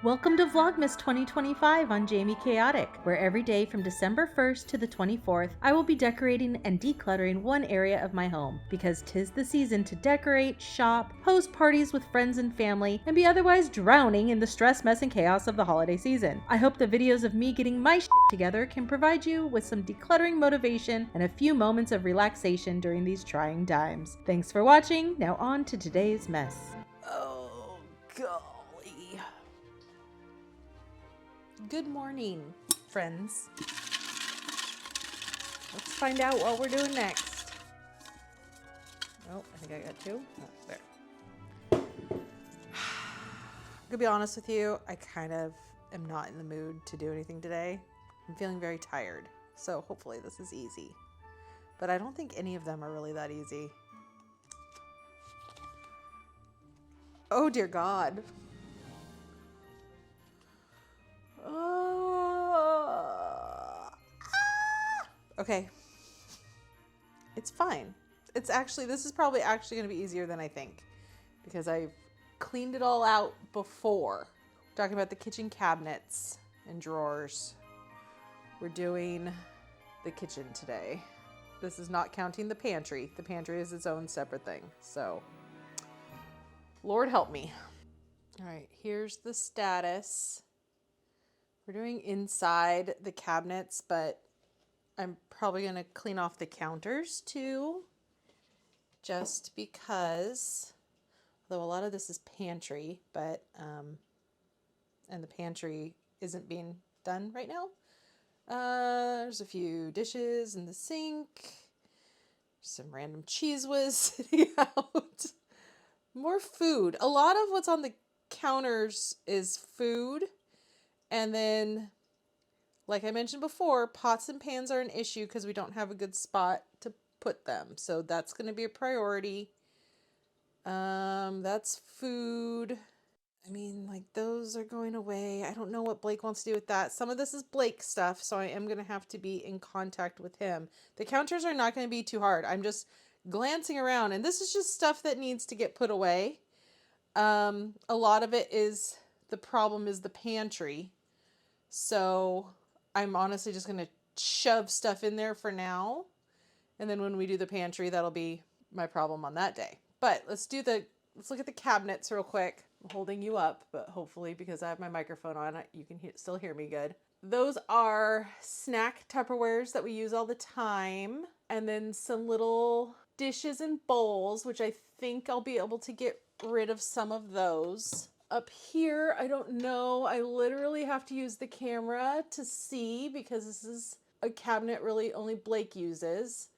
Welcome to Vlogmas 2025 on Jamie Chaotic, where every day from December 1st to the 24th, I will be decorating and decluttering one area of my home, because 'tis the season to decorate, shop, host parties with friends and family, and be otherwise drowning in the stress, mess, and chaos of the holiday season. I hope the videos of me getting my shit together can provide you with some decluttering motivation and a few moments of relaxation during these trying times. Thanks for watching. Now on to today's mess. Oh, golly. Good morning, friends. Let's find out what we're doing next. Oh, I think I got two. Oh, there. To be honest with you, I kind of am not in the mood to do anything today. I'm feeling very tired, so hopefully this is easy. But I don't think any of them are really that easy. Oh dear God. Okay. It's fine. It's actually, this is probably actually going to be easier than I think, because I've cleaned it all out before. Talking about the kitchen cabinets and drawers. We're doing the kitchen today. This is not counting the pantry. The pantry is its own separate thing. So, Lord help me. All right, here's the status. We're doing inside the cabinets, but I'm probably going to clean off the counters too, just because, although a lot of this is pantry, but, and the pantry isn't being done right now. There's a few dishes in the sink, some random cheese whiz sitting out, more food. A lot of what's on the counters is food, and then, like I mentioned before, pots and pans are an issue because we don't have a good spot to put them. So that's going to be a priority. That's food. I mean, like, those are going away. I don't know what Blake wants to do with that. Some of this is Blake stuff, so I am going to have to be in contact with him. The counters are not going to be too hard. I'm just glancing around, and this is just stuff that needs to get put away. A lot of it is, the problem is the pantry. So I'm honestly just going to shove stuff in there for now. And then when we do the pantry, that'll be my problem on that day. But let's look at the cabinets real quick. I'm holding you up, but hopefully because I have my microphone on, you can still hear me good. Those are snack Tupperwares that we use all the time. And then some little dishes and bowls, which I think I'll be able to get rid of some of those. Up here, I don't know. I literally have to use the camera to see because this is a cabinet really only Blake uses.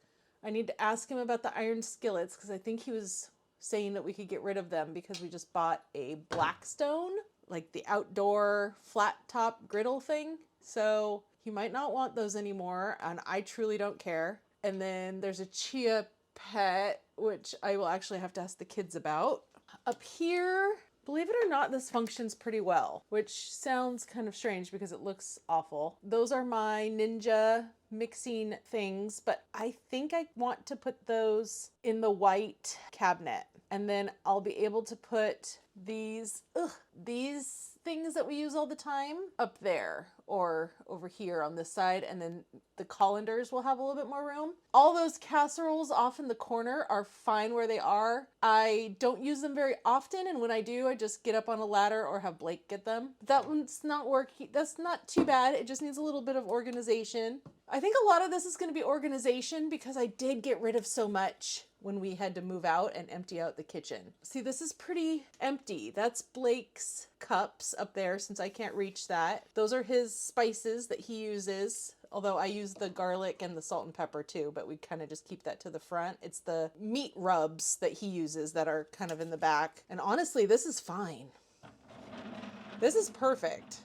I need to ask him about the iron skillets because I think he was saying that we could get rid of them because we just bought a Blackstone, like the outdoor flat top griddle thing. So he might not want those anymore, and I truly don't care. And then there's a chia pet, which I will actually have to ask the kids about. Up here, believe it or not, this functions pretty well, which sounds kind of strange because it looks awful. Those are my Ninja mixing things, but I think I want to put those in the white cabinet. And then I'll be able to put these things that we use all the time up there or over here on this side, and then the colanders will have a little bit more room. All those casseroles off in the corner are fine where they are. I don't use them very often, and when I do, I just get up on a ladder or have Blake get them. That one's not working. That's not too bad. It just needs a little bit of organization. I think a lot of this is going to be organization because I did get rid of so much when we had to move out and empty out the kitchen. See, this is pretty empty. That's Blake's cups up there since I can't reach that. Those are his spices that he uses, although I use the garlic and the salt and pepper too, but we kind of just keep that to the front. It's the meat rubs that he uses that are kind of in the back. And honestly, this is fine. This is perfect.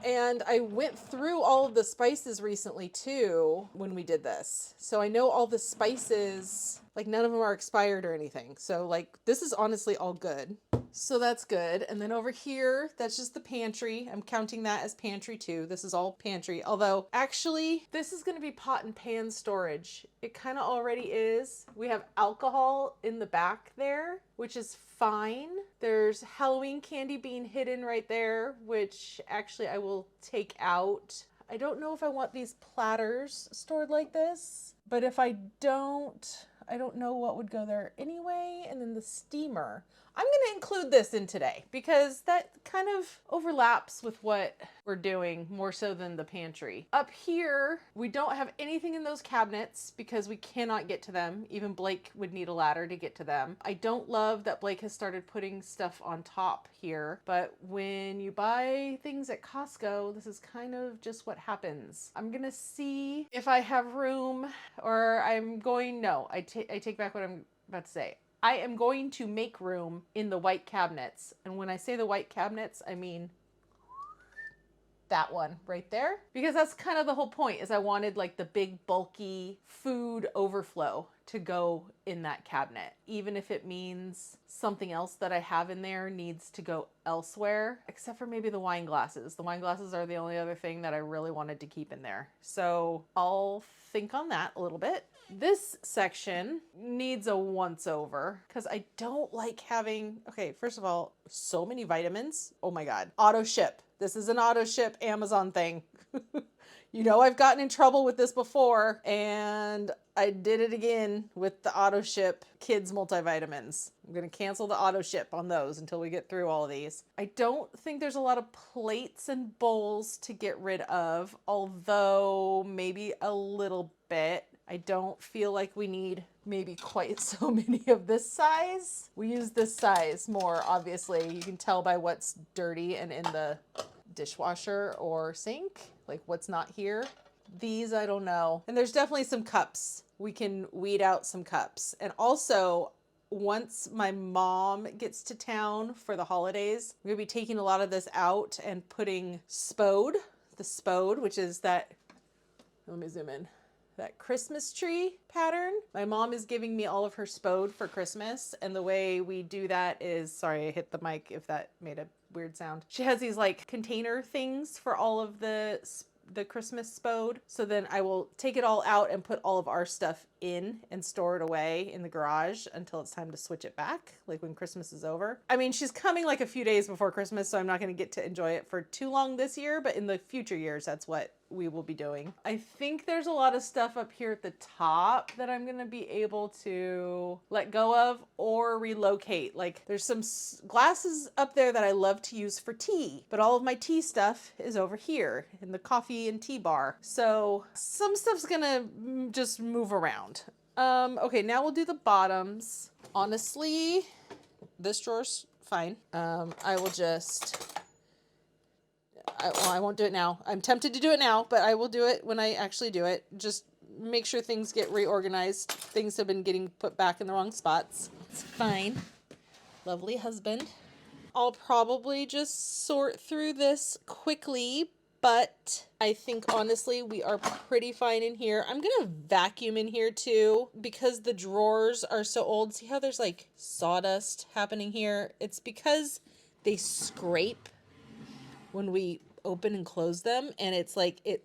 And I went through all of the spices recently too when we did this. So I know all the spices, like none of them are expired or anything. So like this is honestly all good. So that's good. And then over here, that's just the pantry. I'm counting that as pantry too. This is all pantry. Although actually, this is going to be pot and pan storage. It kind of already is. We have alcohol in the back there, which is fine. There's Halloween candy being hidden right there, which actually I will take out. I don't know if I want these platters stored like this, but if I don't know what would go there anyway. And then the steamer. I'm going to include this in today because that kind of overlaps with what we're doing more so than the pantry. Up here, we don't have anything in those cabinets because we cannot get to them. Even Blake would need a ladder to get to them. I don't love that Blake has started putting stuff on top here, but when you buy things at Costco, this is kind of just what happens. I'm going to see if I have room, or I'm going, no, I take back what I'm about to say. I am going to make room in the white cabinets. And when I say the white cabinets, I mean that one right there. Because that's kind of the whole point, is I wanted like the big bulky food overflow to go in that cabinet. Even if it means something else that I have in there needs to go elsewhere, except for maybe the wine glasses. The wine glasses are the only other thing that I really wanted to keep in there. So I'll think on that a little bit. This section needs a once over because I don't like having, okay, first of all, so many vitamins. Oh my God. Auto ship. This is an auto ship Amazon thing. You know, I've gotten in trouble with this before, and I did it again with the auto ship kids multivitamins. I'm going to cancel the auto ship on those until we get through all of these. I don't think there's a lot of plates and bowls to get rid of, although maybe a little bit. I don't feel like we need maybe quite so many of this size. We use this size more, obviously. You can tell by what's dirty and in the dishwasher or sink, like what's not here. These, I don't know. And there's definitely some cups. We can weed out some cups. And also, once my mom gets to town for the holidays, we're gonna be taking a lot of this out and putting spode, the spode, which is that, let me zoom in, that Christmas tree pattern. My mom is giving me all of her spode for Christmas. And the way we do that is, sorry, I hit the mic if that made a weird sound. She has these like container things for all of the Christmas spode. So then I will take it all out and put all of our stuff in and store it away in the garage until it's time to switch it back, like when Christmas is over. I mean, she's coming like a few days before Christmas, so I'm not going to get to enjoy it for too long this year, but in the future years, that's what we will be doing. I think there's a lot of stuff up here at the top that I'm going to be able to let go of or relocate. Like there's some glasses up there that I love to use for tea, but all of my tea stuff is over here in the coffee and tea bar. So some stuff's going to just move around. Okay, now we'll do the bottoms. Honestly, this drawer's fine. I will just, I won't do it now. I'm tempted to do it now, but I will do it when I actually do it. Just make sure things get reorganized. Things have been getting put back in the wrong spots. It's fine. Lovely husband. I'll probably just sort through this quickly, but I think honestly we are pretty fine in here. I'm gonna vacuum in here too because the drawers are so old. See how there's like sawdust happening here? It's because they scrape when we open and close them, and it's like it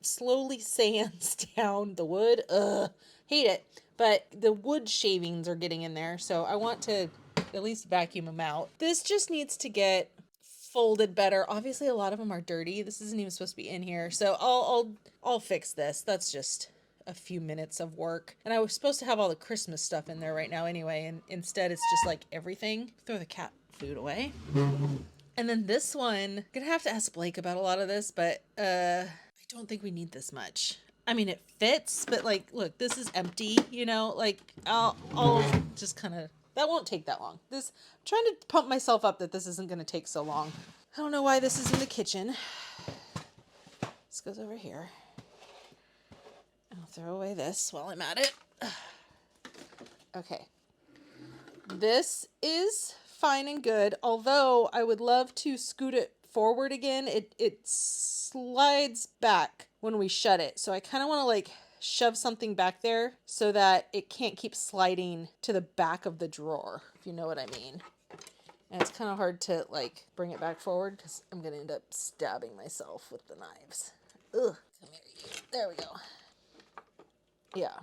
slowly sands down the wood. Ugh, hate it. But the wood shavings are getting in there, so I want to at least vacuum them out. This just needs to get folded better. Obviously, a lot of them are dirty. This isn't even supposed to be in here, so I'll fix this. That's just a few minutes of work. And I was supposed to have all the Christmas stuff in there right now anyway, and instead it's just like everything. Throw the cat food away. And then this one, I'm gonna have to ask Blake about a lot of this, but I don't think we need this much. I mean, it fits, but like, look, this is empty, you know, like I'll just kind of, that won't take that long. I'm trying to pump myself up that this isn't going to take so long. I don't know why this is in the kitchen. This goes over here. I'll throw away this while I'm at it. Okay. This is fine and good, although I would love to scoot it forward again. It slides back when we shut it. So I kind of want to like shove something back there so that it can't keep sliding to the back of the drawer, if you know what I mean. And it's kind of hard to like bring it back forward because I'm going to end up stabbing myself with the knives. Ugh. Come here, you. There we go. Yeah.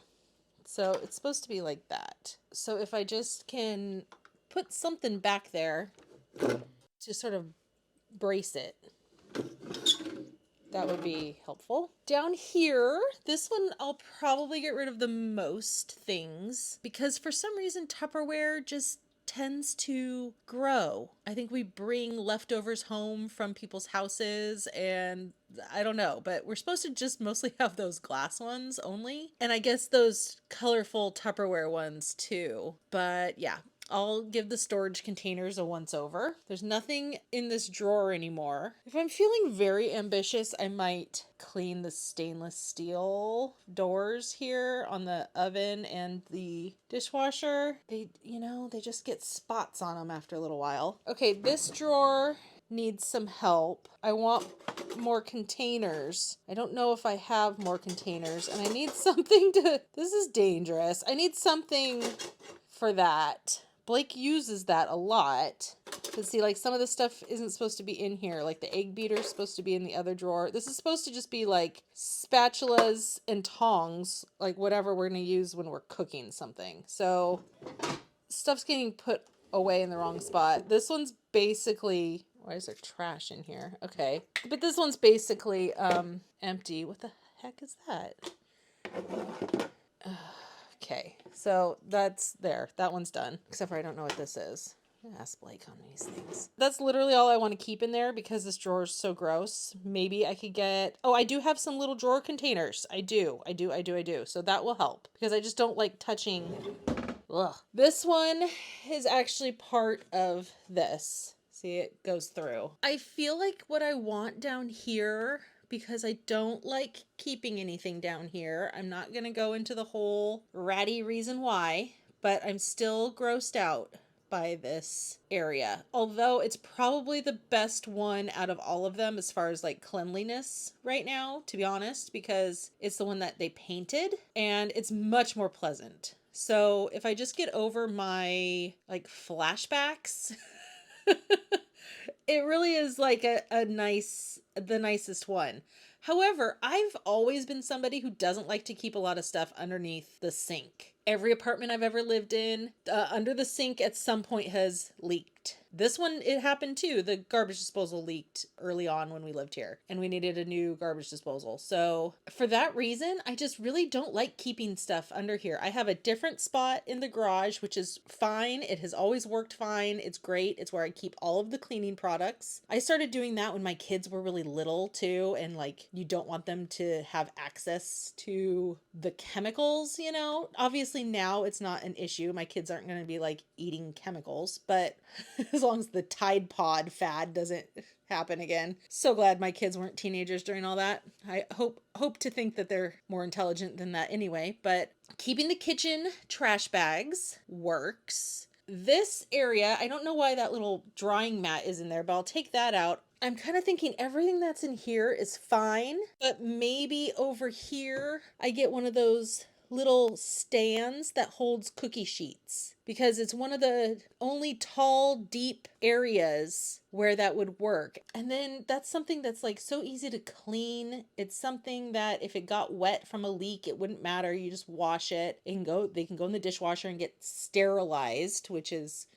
So it's supposed to be like that. So if I just can put something back there to sort of brace it, that would be helpful. Down here, this one I'll probably get rid of the most things because for some reason Tupperware just tends to grow. I think we bring leftovers home from people's houses and I don't know, but we're supposed to just mostly have those glass ones only. And I guess those colorful Tupperware ones too. But yeah, I'll give the storage containers a once over. There's nothing in this drawer anymore. If I'm feeling very ambitious, I might clean the stainless steel doors here on the oven and the dishwasher. They just get spots on them after a little while. Okay, this drawer needs some help. I want more containers. I don't know if I have more containers and I need something to, this is dangerous. I need something for that. Blake uses that a lot. Because see, like some of the stuff isn't supposed to be in here. Like the egg beater is supposed to be in the other drawer. This is supposed to just be like spatulas and tongs, like whatever we're going to use when we're cooking something. So stuff's getting put away in the wrong spot. This one's basically, why is there trash in here? Okay. But this one's basically empty. What the heck is that? Okay, so that's there. That one's done. Except for I don't know what this is. I'm gonna ask Blake on these things. That's literally all I want to keep in there because this drawer is so gross. Maybe I could get... Oh, I do have some little drawer containers. I do. So that will help. Because I just don't like touching... Ugh. This one is actually part of this. See, it goes through. I feel like what I want down here... because I don't like keeping anything down here. I'm not going to go into the whole ratty reason why, but I'm still grossed out by this area. Although it's probably the best one out of all of them as far as like cleanliness right now, to be honest, because it's the one that they painted and it's much more pleasant. So if I just get over my like flashbacks, it really is like the nicest one. However, I've always been somebody who doesn't like to keep a lot of stuff underneath the sink. Every apartment I've ever lived in, under the sink at some point has leaked. This one, it happened too. The garbage disposal leaked early on when we lived here and we needed a new garbage disposal. So for that reason, I just really don't like keeping stuff under here. I have a different spot in the garage, which is fine. It has always worked fine. It's great. It's where I keep all of the cleaning products. I started doing that when my kids were really little too. And like, you don't want them to have access to the chemicals, you know? Obviously now it's not an issue. My kids aren't going to be like eating chemicals, but as long as the Tide Pod fad doesn't happen again. So glad my kids weren't teenagers during all that. I hope to think that they're more intelligent than that anyway, but keeping the kitchen trash bags works. This area, I don't know why that little drying mat is in there, but I'll take that out. I'm kind of thinking everything that's in here is fine, but maybe over here I get one of those little stands that holds cookie sheets because it's one of the only tall, deep areas where that would work. And then that's something that's like so easy to clean. It's something that if it got wet from a leak, it wouldn't matter. You just wash it and they can go in the dishwasher and get sterilized, which is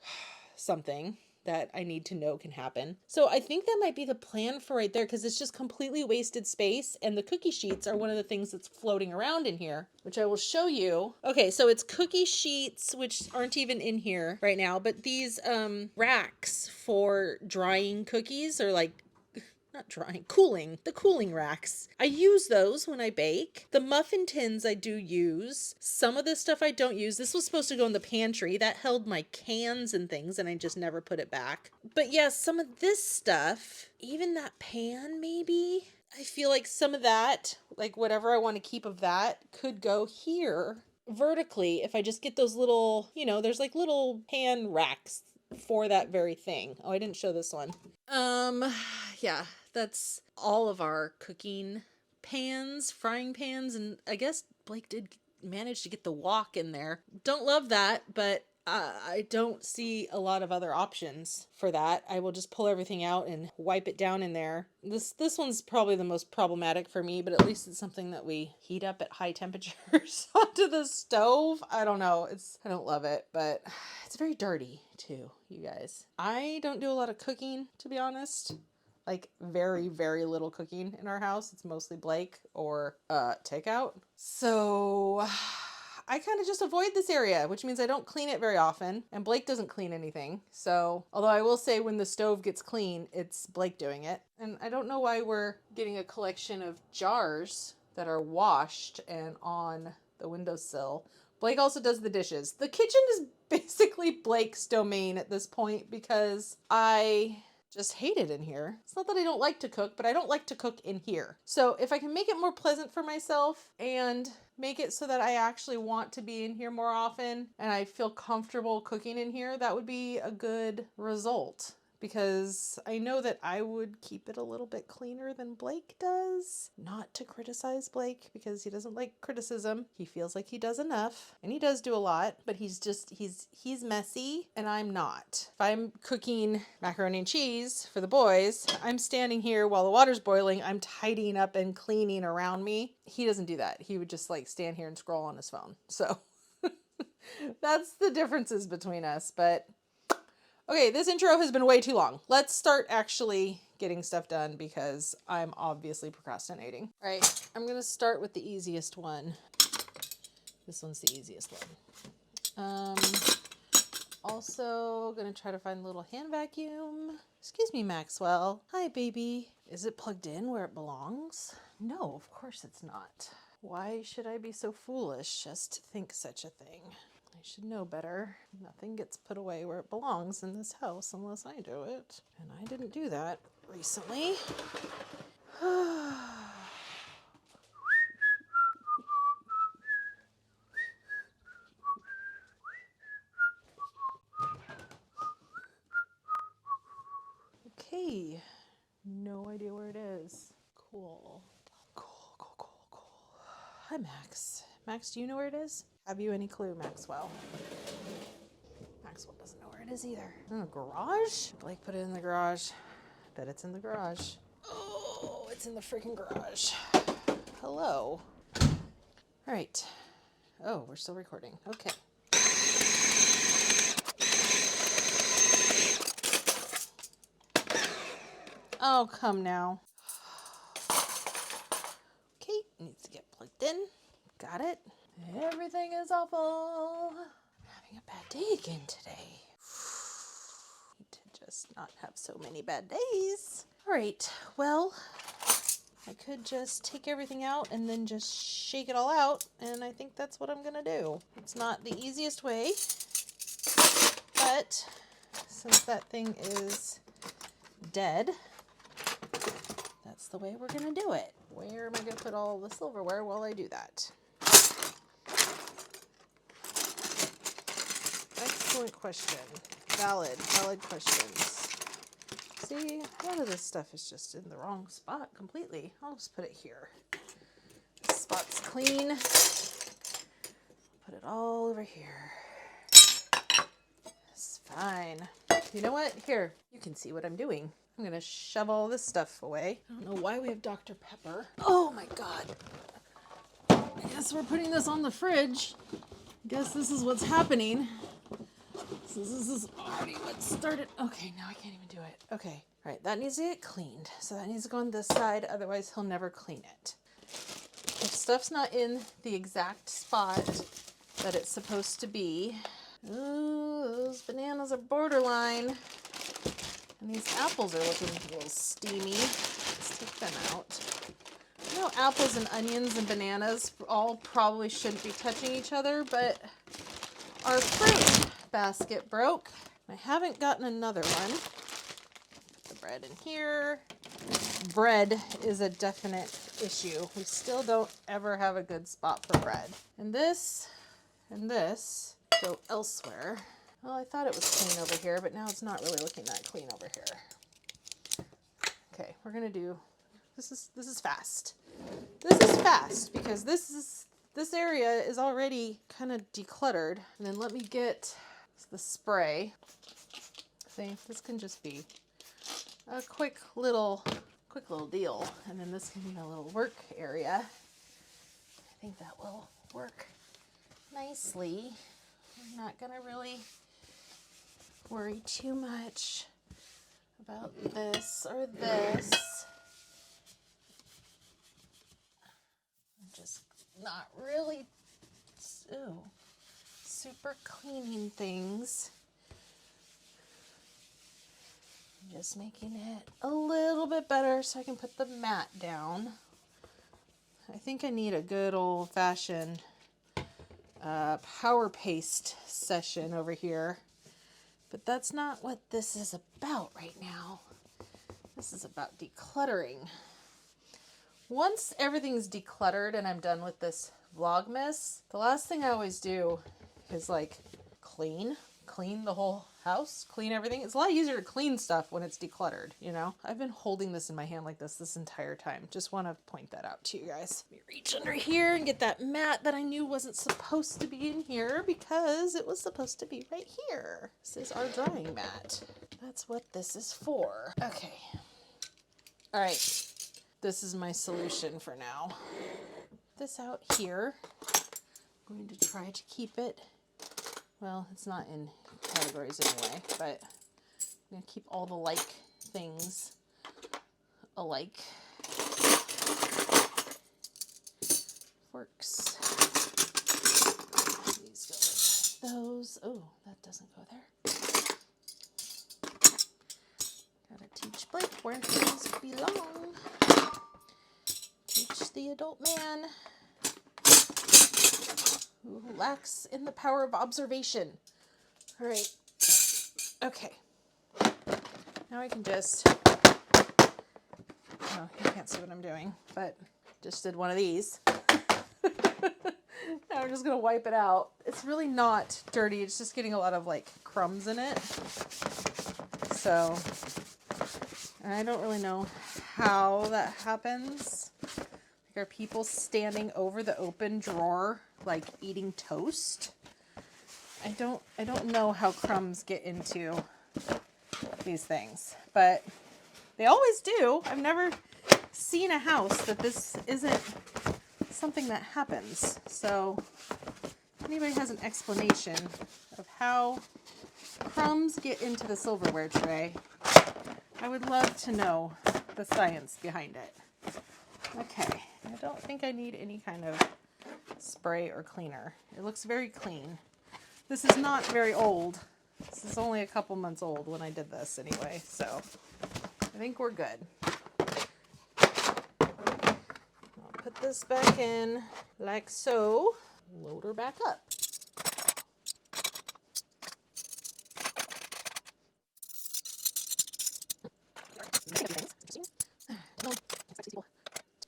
something that I need to know can happen. So I think that might be the plan for right there because it's just completely wasted space and the cookie sheets are one of the things that's floating around in here, which I will show you. Okay, so it's cookie sheets, which aren't even in here right now, but these racks for drying cookies are like not drying, cooling, the cooling racks. I use those when I bake. The muffin tins I do use. Some of this stuff I don't use. This was supposed to go in the pantry. That held my cans and things and I just never put it back. But yeah, some of this stuff, even that pan maybe, I feel like some of that, like whatever I want to keep of that could go here vertically if I just get those little, there's like little pan racks for that very thing. Oh, I didn't show this one. Yeah, that's all of our cooking pans, frying pans, and I guess Blake did manage to get the wok in there. Don't love that, but I don't see a lot of other options for that. I will just pull everything out and wipe it down in there. This one's probably the most problematic for me, but at least it's something that we heat up at high temperatures onto the stove. I don't know. I don't love it, but it's very dirty too, you guys. I don't do a lot of cooking, to be honest. Like very, very little cooking in our house. It's mostly Blake or takeout. So I kind of just avoid this area, which means I don't clean it very often. And Blake doesn't clean anything. So, although I will say when the stove gets clean, it's Blake doing it. And I don't know why we're getting a collection of jars that are washed and on the windowsill. Blake also does the dishes. The kitchen is basically Blake's domain at this point because I just hate it in here. It's not that I don't like to cook, but I don't like to cook in here. So if I can make it more pleasant for myself and make it so that I actually want to be in here more often and I feel comfortable cooking in here, that would be a good result. Because I know that I would keep it a little bit cleaner than Blake does. Not to criticize Blake because he doesn't like criticism. He feels like he does enough and he does do a lot, but he's messy and I'm not. If I'm cooking macaroni and cheese for the boys, I'm standing here while the water's boiling. I'm tidying up and cleaning around me. He doesn't do that. He would just like stand here and scroll on his phone. So that's the differences between us, but okay, this intro has been way too long. Let's start actually getting stuff done because I'm obviously procrastinating. All right, I'm going to start with the easiest one. This one's the easiest one. Also going to try to find a little hand vacuum. Excuse me, Maxwell. Hi, baby. Is it plugged in where it belongs? No, of course it's not. Why should I be so foolish as to think such a thing? I should know better. Nothing gets put away where it belongs in this house unless I do it. And I didn't do that recently. Okay. No idea where it is. Cool. Cool. Hi, Max. Max, do you know where it is? Have you any clue, Maxwell? Maxwell doesn't know where it is either. In the garage? Blake put it in the garage. Bet it's in the garage. Oh, it's in the freaking garage. Hello. All right. Oh, we're still recording. Okay. Oh, come now. Okay, needs to get plugged in. Got it. Everything is awful. I'm having a bad day again today. Need to just not have so many bad days. All right, well, I could just take everything out and then just shake it all out, and I think that's what I'm gonna do. It's not the easiest way, but since that thing is dead, that's the way we're gonna do it. Where am I gonna put all the silverware while I do that? Excellent question. Valid questions. See, a lot of this stuff is just in the wrong spot completely. I'll just put it here. This spot's clean. Put it all over here. It's fine. You know what? Here, you can see what I'm doing. I'm gonna shove all this stuff away. I don't know why we have Dr. Pepper. Oh my God. I guess we're putting this on the fridge. Guess this is what's happening. So this is already what started. Okay, now I can't even do it. Okay, all right, that needs to get cleaned. So that needs to go on this side, otherwise he'll never clean it. If stuff's not in the exact spot that it's supposed to be. Ooh, those bananas are borderline. And these apples are looking a little steamy. Let's take them out. You know, apples and onions and bananas all probably shouldn't be touching each other, but our fruit basket broke. I haven't gotten another one. Put the bread in here. Bread is a definite issue. We still don't ever have a good spot for bread. And this go elsewhere. Well, I thought it was clean over here, but now it's not really looking that clean over here. Okay, we're gonna do, this is fast. This is fast because this area is already kind of decluttered. And then let me get It's the spray. See, this can just be a quick little deal. And then this can be a little work area. I think that will work nicely. I'm not gonna really worry too much about this or this. I'm just not really super cleaning things. I'm just making it a little bit better so I can put the mat down. I think I need a good old-fashioned power paste session over here. But that's not what this is about right now. This is about decluttering. Once everything's decluttered and I'm done with this Vlogmas, the last thing I always do is like clean the whole house, clean everything. It's a lot easier to clean stuff when it's decluttered, you know? I've been holding this in my hand like this entire time. Just want to point that out to you guys. Let me reach under here and get that mat that I knew wasn't supposed to be in here because it was supposed to be right here. This is our drying mat. That's what this is for. Okay. All right. This is my solution for now. This out here. I'm going to try to keep it. Well, it's not in categories anyway, but I'm going to keep all the like things alike. Forks. These go with those. Oh, that doesn't go there. Gotta teach Blake where things belong. Teach the adult man who lacks in the power of observation. All right. Okay. Now I can just, oh, you can't see what I'm doing, but just did one of these. Now I'm just going to wipe it out. It's really not dirty. It's just getting a lot of like crumbs in it. So I don't really know how that happens. Like, are people standing over the open drawer like eating toast? I don't know how crumbs get into these things, but they always do. I've never seen a house that this isn't something that happens. So if anybody has an explanation of how crumbs get into the silverware tray, I would love to know the science behind it. Okay, I don't think I need any kind of spray or cleaner. It looks very clean. This is not very old. This is only a couple months old when I did this anyway, so I think we're good. I'll put this back in like so. Load her back up.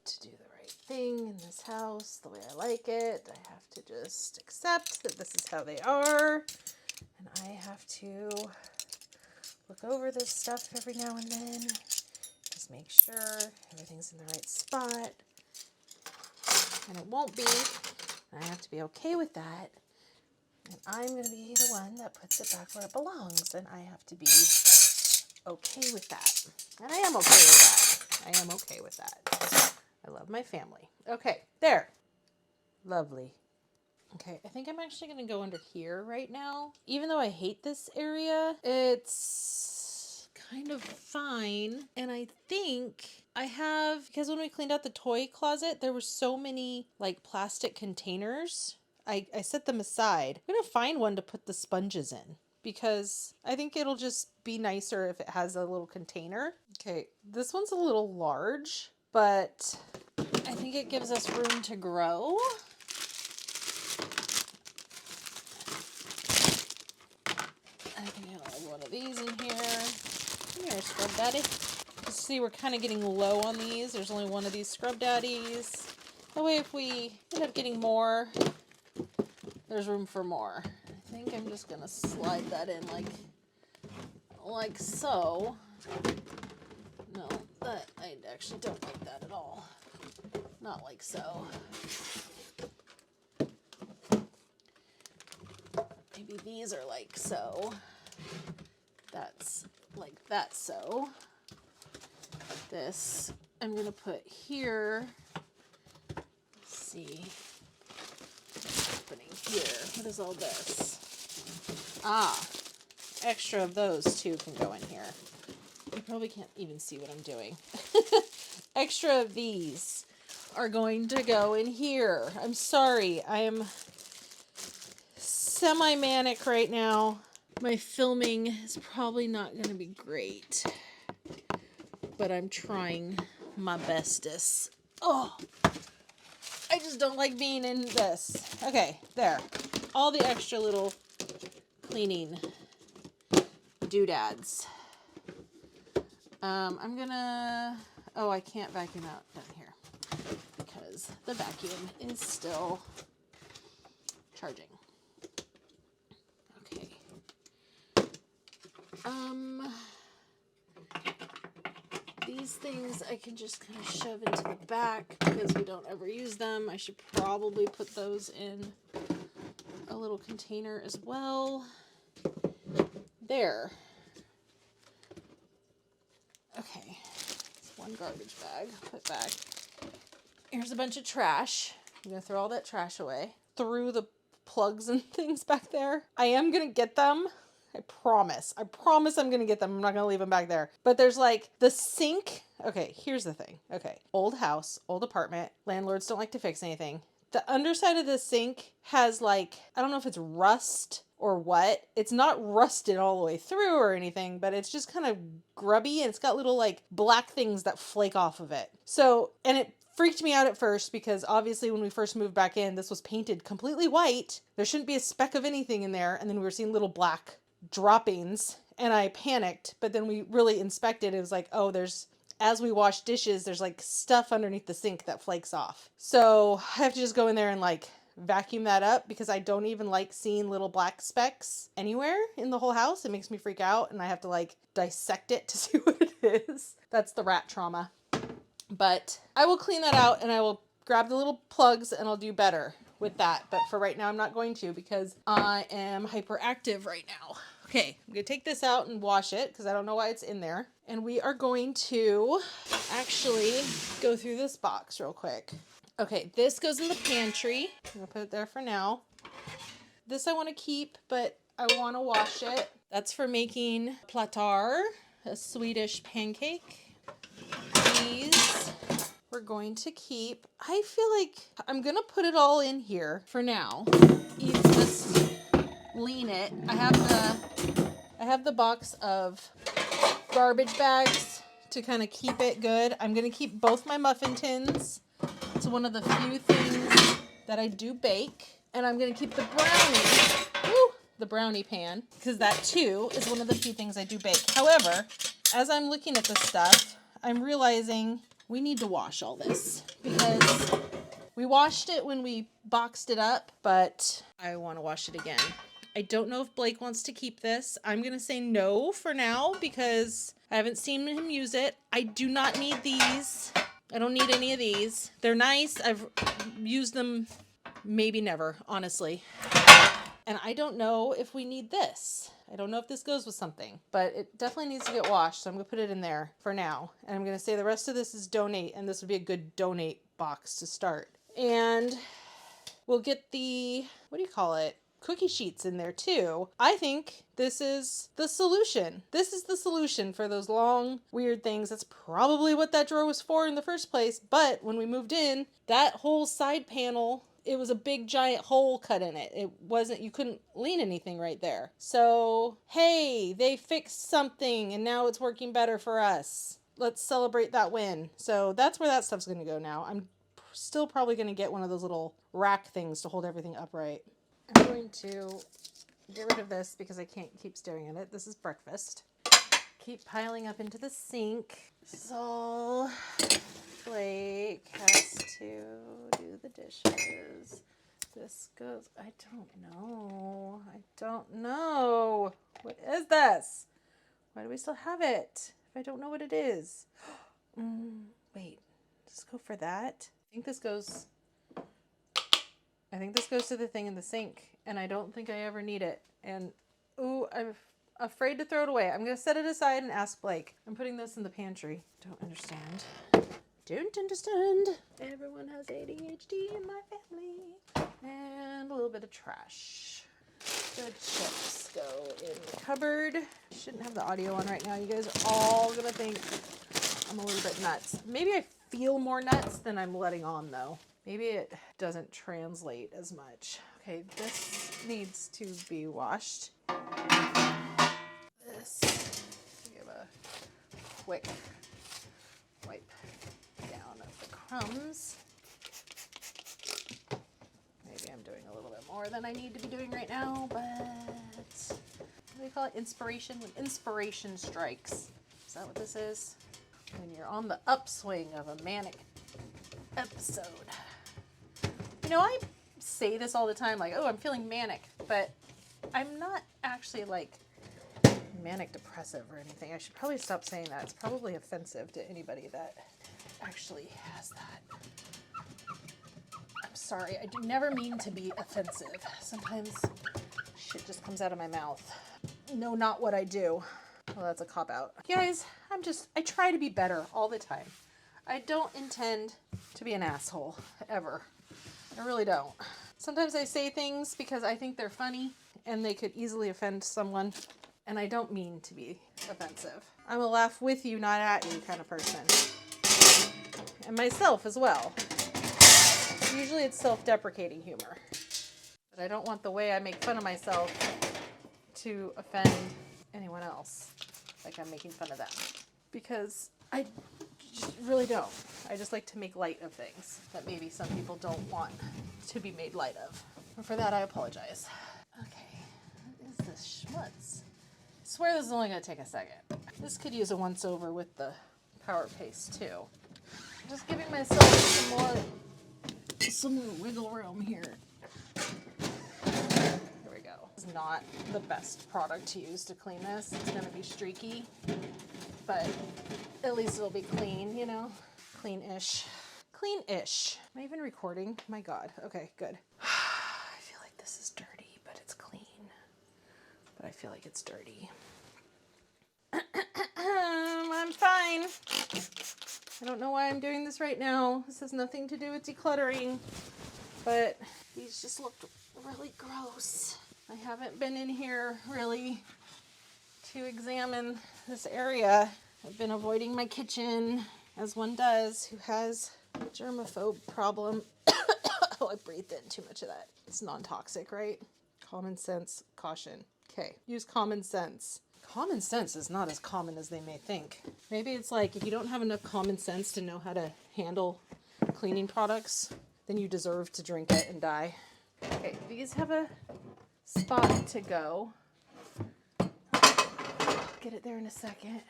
To do the right thing in this house the way I like it, I have to just accept that this is how they are. And I have to look over this stuff every now and then. Just make sure everything's in the right spot. And it won't be. I have to be okay with that. And I'm going to be the one that puts it back where it belongs. And I have to be okay with that. And I am okay with that. I am okay with that. I love my family. Okay, there. Lovely. Okay, I think I'm actually going to go under here right now. Even though I hate this area, it's kind of fine. And I think I have, because when we cleaned out the toy closet, there were so many like plastic containers. I set them aside. I'm going to find one to put the sponges in because I think it'll just be nicer if it has a little container. Okay, this one's a little large, but I think it gives us room to grow. I think I'll have one of these in here. Come here, Scrub Daddy. You see, we're kind of getting low on these. There's only one of these Scrub Daddies. That way, if we end up getting more, there's room for more. I think I'm just going to slide that in like so. No, that I actually don't like that at all. Not like so. Maybe maybe these are like so. That's like that so. This I'm going to put here. Let's see. What's happening here? What is all this? Ah, extra of those too can go in here. You probably can't even see what I'm doing. Extra of these are going to go in here. I'm sorry. I am semi-manic right now. My filming is probably not going to be great, but I'm trying my bestest. Oh, I just don't like being in this. Okay, there. All the extra little cleaning doodads. I'm gonna, oh, I can't vacuum out down here because the vacuum is still charging. Okay. These things I can just kind of shove into the back because we don't ever use them. I should probably put those in a little container as well. There. Okay, it's one garbage bag, put back. Here's a bunch of trash. I'm gonna throw all that trash away. Threw the plugs and things back there. I am gonna get them. I promise. I promise I'm gonna get them. I'm not gonna leave them back there. But there's like the sink. Okay, here's the thing. Okay, old house, old apartment. Landlords don't like to fix anything. The underside of the sink has like, I don't know if it's rust or what. It's not rusted all the way through or anything, but it's just kind of grubby and it's got little like black things that flake off of it. So, and it freaked me out at first because obviously when we first moved back in, this was painted completely white. There shouldn't be a speck of anything in there. And then we were seeing little black droppings and I panicked, but then we really inspected. It was like, oh, as we wash dishes, there's like stuff underneath the sink that flakes off. So I have to just go in there and like vacuum that up because I don't even like seeing little black specks anywhere in the whole house. It makes me freak out and I have to like dissect it to see what it is. That's the rat trauma. But I will clean that out and I will grab the little plugs and I'll do better with that. But for right now, I'm not going to because I am hyperactive right now. Okay, I'm going to take this out and wash it because I don't know why it's in there. And we are going to actually go through this box real quick. Okay, this goes in the pantry. I'm going to put it there for now. This I want to keep, but I want to wash it. That's for making platar, a Swedish pancake. These we're going to keep. I feel like I'm going to put it all in here for now. You just lean it. I have the box of garbage bags to kind of keep it good. I'm going to keep both my muffin tins. It's one of the few things that I do bake. And I'm going to keep the brownie pan, because that too is one of the few things I do bake. However, as I'm looking at this stuff, I'm realizing we need to wash all this because we washed it when we boxed it up, but I want to wash it again. I don't know if Blake wants to keep this. I'm going to say no for now because I haven't seen him use it. I do not need these. I don't need any of these. They're nice. I've used them maybe never, honestly. And I don't know if we need this. I don't know if this goes with something, but it definitely needs to get washed. So I'm going to put it in there for now. And I'm going to say the rest of this is donate, and this would be a good donate box to start. And we'll get the, what do you call it? Cookie sheets in there too. I think this is the solution. This is the solution for those long, weird things. That's probably what that drawer was for in the first place. But when we moved in, that whole side panel, it was a big giant hole cut in it. It wasn't, you couldn't lean anything right there. So, hey, they fixed something and now it's working better for us. Let's celebrate that win. So that's where that stuff's going to go now. I'm still probably going to get one of those little rack things to hold everything upright. I'm going to get rid of this because I can't keep staring at it. This is breakfast. Keep piling up into the sink. So Blake has to do the dishes. This goes, I don't know. What is this? Why do we still have it if I don't know what it is? Wait, let's go for that. I think this goes, I think this goes to the thing in the sink, and I don't think I ever need it. And, ooh, I'm afraid to throw it away. I'm going to set it aside and ask Blake. I'm putting this in the pantry. Don't understand. Don't understand. Everyone has ADHD in my family. And a little bit of trash. The chips go in the cupboard. Shouldn't have the audio on right now. You guys are all going to think I'm a little bit nuts. Maybe I feel more nuts than I'm letting on, though. Maybe it doesn't translate as much. Okay, this needs to be washed. This, give a quick wipe down of the crumbs. Maybe I'm doing a little bit more than I need to be doing right now, but what do they call it? Inspiration? When inspiration strikes. Is that what this is? When you're on the upswing of a manic episode. You know, I say this all the time, like, oh, I'm feeling manic, but I'm not actually like manic depressive or anything. I should probably stop saying that. It's probably offensive to anybody that actually has that. I'm sorry. I do never mean to be offensive. Sometimes shit just comes out of my mouth. No, not what I do. Well, that's a cop-out. Guys, I try to be better all the time. I don't intend to be an asshole, ever. I really don't. Sometimes I say things because I think they're funny and they could easily offend someone, and I don't mean to be offensive. I'm a laugh with you, not at you kind of person. And myself as well. Usually it's self-deprecating humor. But I don't want the way I make fun of myself to offend anyone else, like I'm making fun of them. Because I really don't. I just like to make light of things that maybe some people don't want to be made light of. And for that, I apologize. Okay, what is this schmutz? I swear this is only going to take a second. This could use a once over with the power paste too. I'm just giving myself some more wiggle room here. There we go. It's not the best product to use to clean this. It's going to be streaky, but at least it'll be clean, you know? Clean-ish. Clean-ish. Am I even recording? My God. Okay, good. I feel like this is dirty, but it's clean. But I feel like it's dirty. I'm fine. I don't know why I'm doing this right now. This has nothing to do with decluttering, but these just looked really gross. I haven't been in here really to examine this area. I've been avoiding my kitchen, as one does who has a germaphobe problem. Oh, I breathed in too much of that. It's non-toxic, right? Common sense, caution. Okay, use common sense. Common sense is not as common as they may think. Maybe it's like if you don't have enough common sense to know how to handle cleaning products, then you deserve to drink it and die. Okay, these have a spot to go. I'll get it there in a second.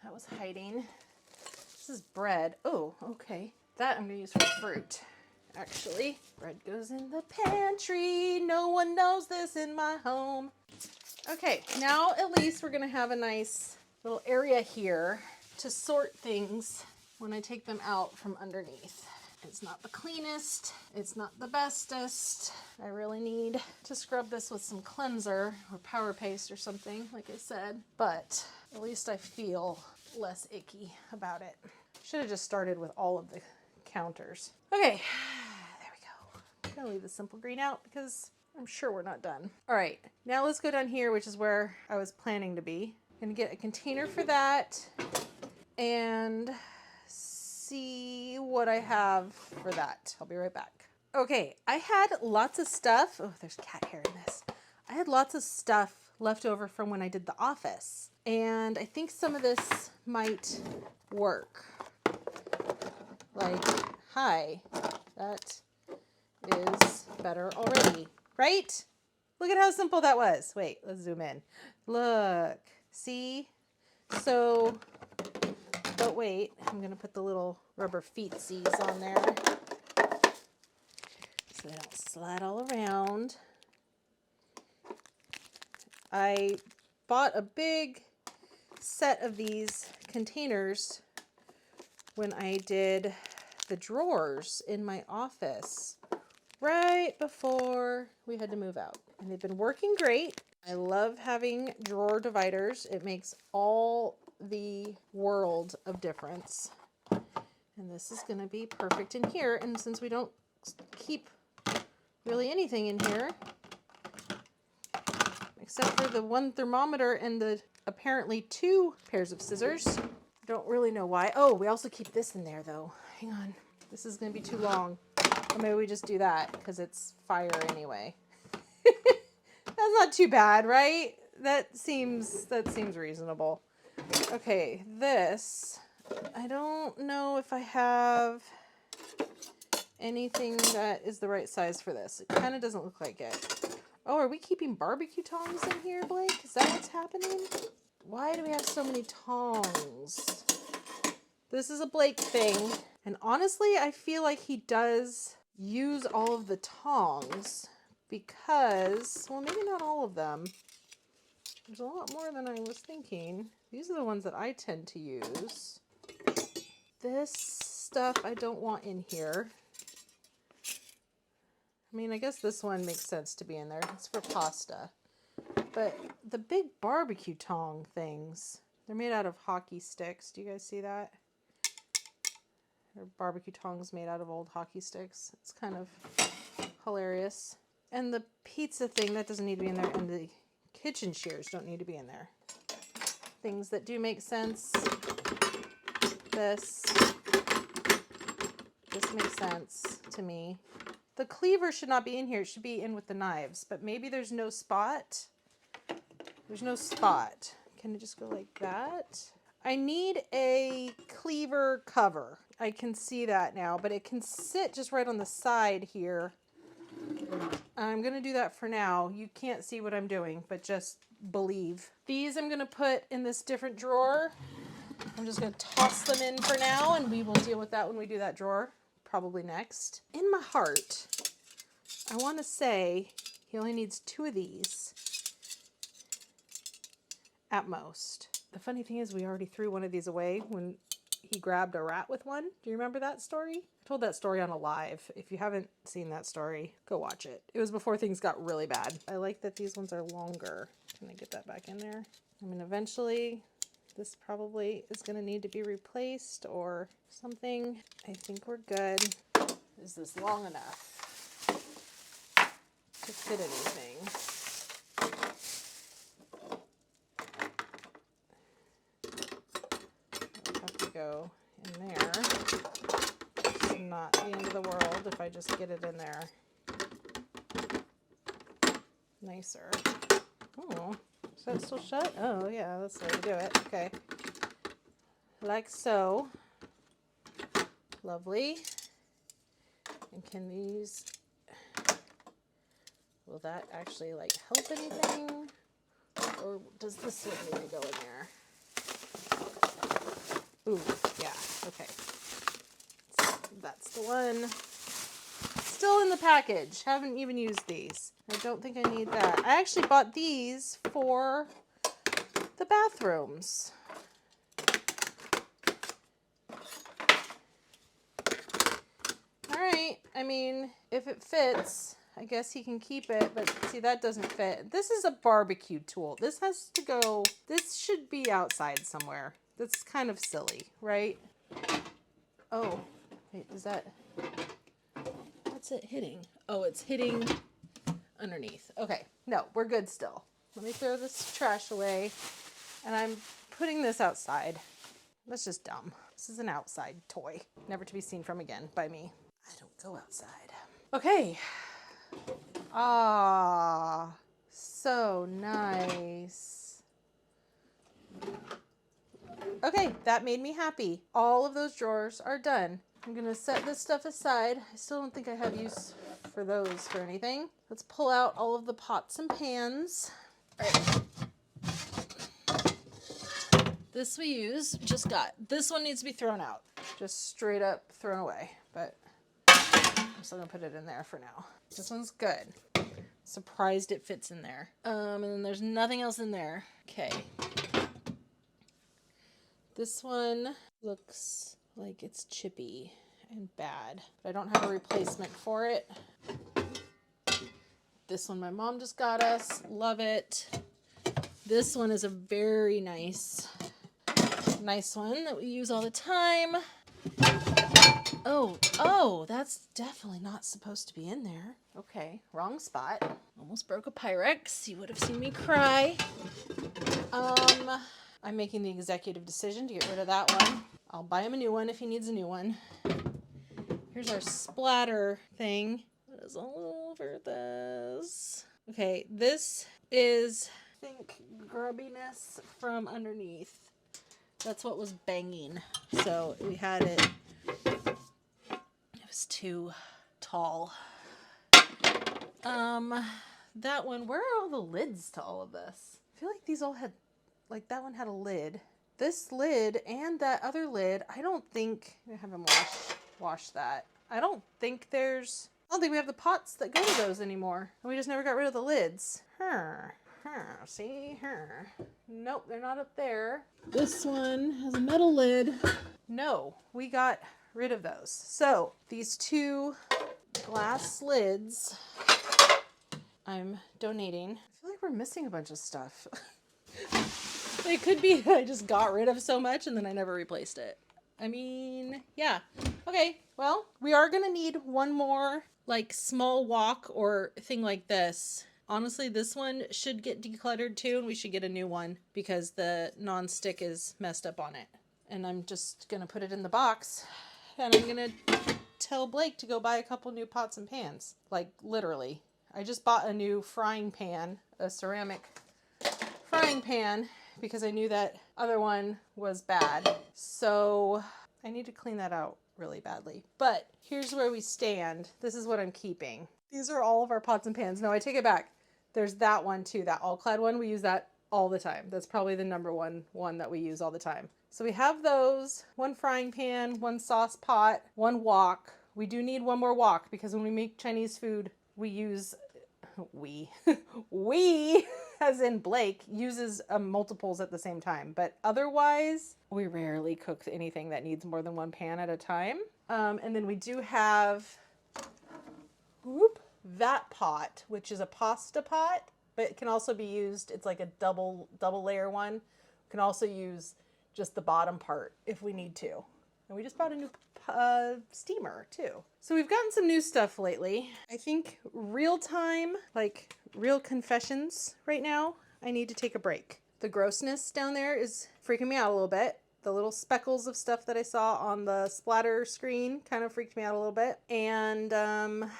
That was hiding. This is bread. Oh, okay. That I'm going to use for fruit, actually. Bread goes in the pantry. No one knows this in my home. Okay, now at least we're going to have a nice little area here to sort things when I take them out from underneath. It's not the cleanest. It's not the bestest. I really need to scrub this with some cleanser or power paste or something, like I said. But at least I feel less icky about it. Should have just started with all of the counters. Okay, there we go. I'm gonna leave the simple green out because I'm sure we're not done. All right, now let's go down here, which is where I was planning to be. I'm gonna get a container for that and see what I have for that. I'll be right back. Okay, I had lots of stuff. Oh, there's cat hair in this. I had lots of stuff left over from when I did the office. And I think some of this might work. Like, hi, that is better already, right? Look at how simple that was. Wait, let's zoom in. Look, see? So, but wait, I'm gonna put the little rubber feetsies on there so they don't slide all around. I bought a big set of these containers when I did the drawers in my office right before we had to move out. And they've been working great. I love having drawer dividers. It makes all the world of difference. And this is going to be perfect in here. And since we don't keep really anything in here, except for the one thermometer and the apparently 2 pairs of scissors, I don't really know why. Oh, we also keep this in there though. Hang on. This is going to be too long. Or maybe we just do that because it's fire anyway. That's not too bad, right? That seems reasonable. Okay, this, I don't know if I have anything that is the right size for this. It kind of doesn't look like it. Oh, are we keeping barbecue tongs in here, Blake? Is that what's happening? Why do we have so many tongs? This is a Blake thing. And honestly, I feel like he does use all of the tongs because, well, maybe not all of them. There's a lot more than I was thinking. These are the ones that I tend to use. This stuff I don't want in here. I mean, I guess this one makes sense to be in there. It's for pasta. But the big barbecue tong things, they're made out of hockey sticks. Do you guys see that? They're barbecue tongs made out of old hockey sticks. It's kind of hilarious. And the pizza thing, that doesn't need to be in there. And the kitchen shears don't need to be in there. Things that do make sense. This makes sense to me. The cleaver should not be in here. It should be in with the knives. But maybe there's no spot. There's no spot. Can it just go like that? I need a cleaver cover. I can see that now. But it can sit just right on the side here. I'm going to do that for now. You can't see what I'm doing, but just believe. These I'm going to put in this different drawer. I'm just going to toss them in for now, and we will deal with that when we do that drawer, probably next. In my heart, I want to say he only needs 2 of these at most. The funny thing is we already threw one of these away when he grabbed a rat with one. Do you remember that story? I told that story on a live. If you haven't seen that story, go watch it. It was before things got really bad. I like that these ones are longer. Can I get that back in there? I mean, eventually this probably is going to need to be replaced or something. I think we're good. Is this long enough to fit anything? I'll have to go in there. It's not the end of the world if I just get it in there. Nicer. Oh, is that still shut? Oh, yeah, that's the way to do it. Okay. Like so. Lovely. And can these, will that actually like help anything? Or does this one need to go in there? Ooh, yeah, okay. That's the one. Still in the package. Haven't even used these. I don't think I need that. I actually bought these for the bathrooms. Alright, I mean, if it fits, I guess he can keep it, but see, that doesn't fit. This is a barbecue tool. This has to go, this should be outside somewhere. That's kind of silly, right? Oh, wait, is that, what's it hitting? Oh, it's hitting underneath. Okay, no, we're good still. Let me throw this trash away, and I'm putting this outside. That's just dumb. This is an outside toy, never to be seen from again by me. I don't go outside. Okay. Ah, so nice. Okay, that made me happy. All of those drawers are done. I'm gonna set this stuff aside. I still don't think I have use for those for anything. Let's pull out all of the pots and pans. All right. This we use, just got. This one needs to be thrown out. Just straight up thrown away. But I'm still gonna put it in there for now. This one's good. Surprised it fits in there. And then there's nothing else in there. Okay. This one looks like it's chippy and bad, but I don't have a replacement for it. This one my mom just got us. Love it. This one is a very nice one that we use all the time. Oh, that's definitely not supposed to be in there. Okay, wrong spot. Almost broke a Pyrex. You would have seen me cry. I'm making the executive decision to get rid of that one. I'll buy him a new one if he needs a new one. Here's our splatter thing. What is all over this? Okay, this is, I think, grubbiness from underneath. That's what was banging. So we had it. It was too tall. That one, where are all the lids to all of this? I feel like these all had, like that one had a lid. This lid and that other lid, I don't think, I have him wash that. I don't think we have the pots that go to those anymore. And we just never got rid of the lids. See? Nope, they're not up there. This one has a metal lid. No, we got rid of those. So these two glass lids I'm donating. I feel like we're missing a bunch of stuff. It could be I just got rid of so much and then I never replaced it. I mean, yeah. Okay, well, we are gonna need one more like small wok or thing like this. Honestly, this one should get decluttered too, and we should get a new one because the non-stick is messed up on it. And I'm just gonna put it in the box and I'm gonna tell Blake to go buy a couple new pots and pans. Like literally. I just bought a new frying pan, a ceramic frying pan, because I knew that other one was bad. So I need to clean that out really badly. But here's where we stand. This is what I'm keeping. These are all of our pots and pans. No, I take it back. There's that one too, that all-clad one. We use that all the time. That's probably the number one that we use all the time. So we have those, one frying pan, one sauce pot, one wok. We do need one more wok because when we make Chinese food, we as in Blake uses multiples at the same time, but otherwise we rarely cook anything that needs more than one pan at a time. And then we do have that pot, which is a pasta pot, but it can also be used, it's like a double layer one. We can also use just the bottom part if we need to. And we just bought a new steamer too. So we've gotten some new stuff lately. I think real time, like real confessions right now, I need to take a break. The grossness down there is freaking me out a little bit. The little speckles of stuff that I saw on the splatter screen kind of freaked me out a little bit. And I'm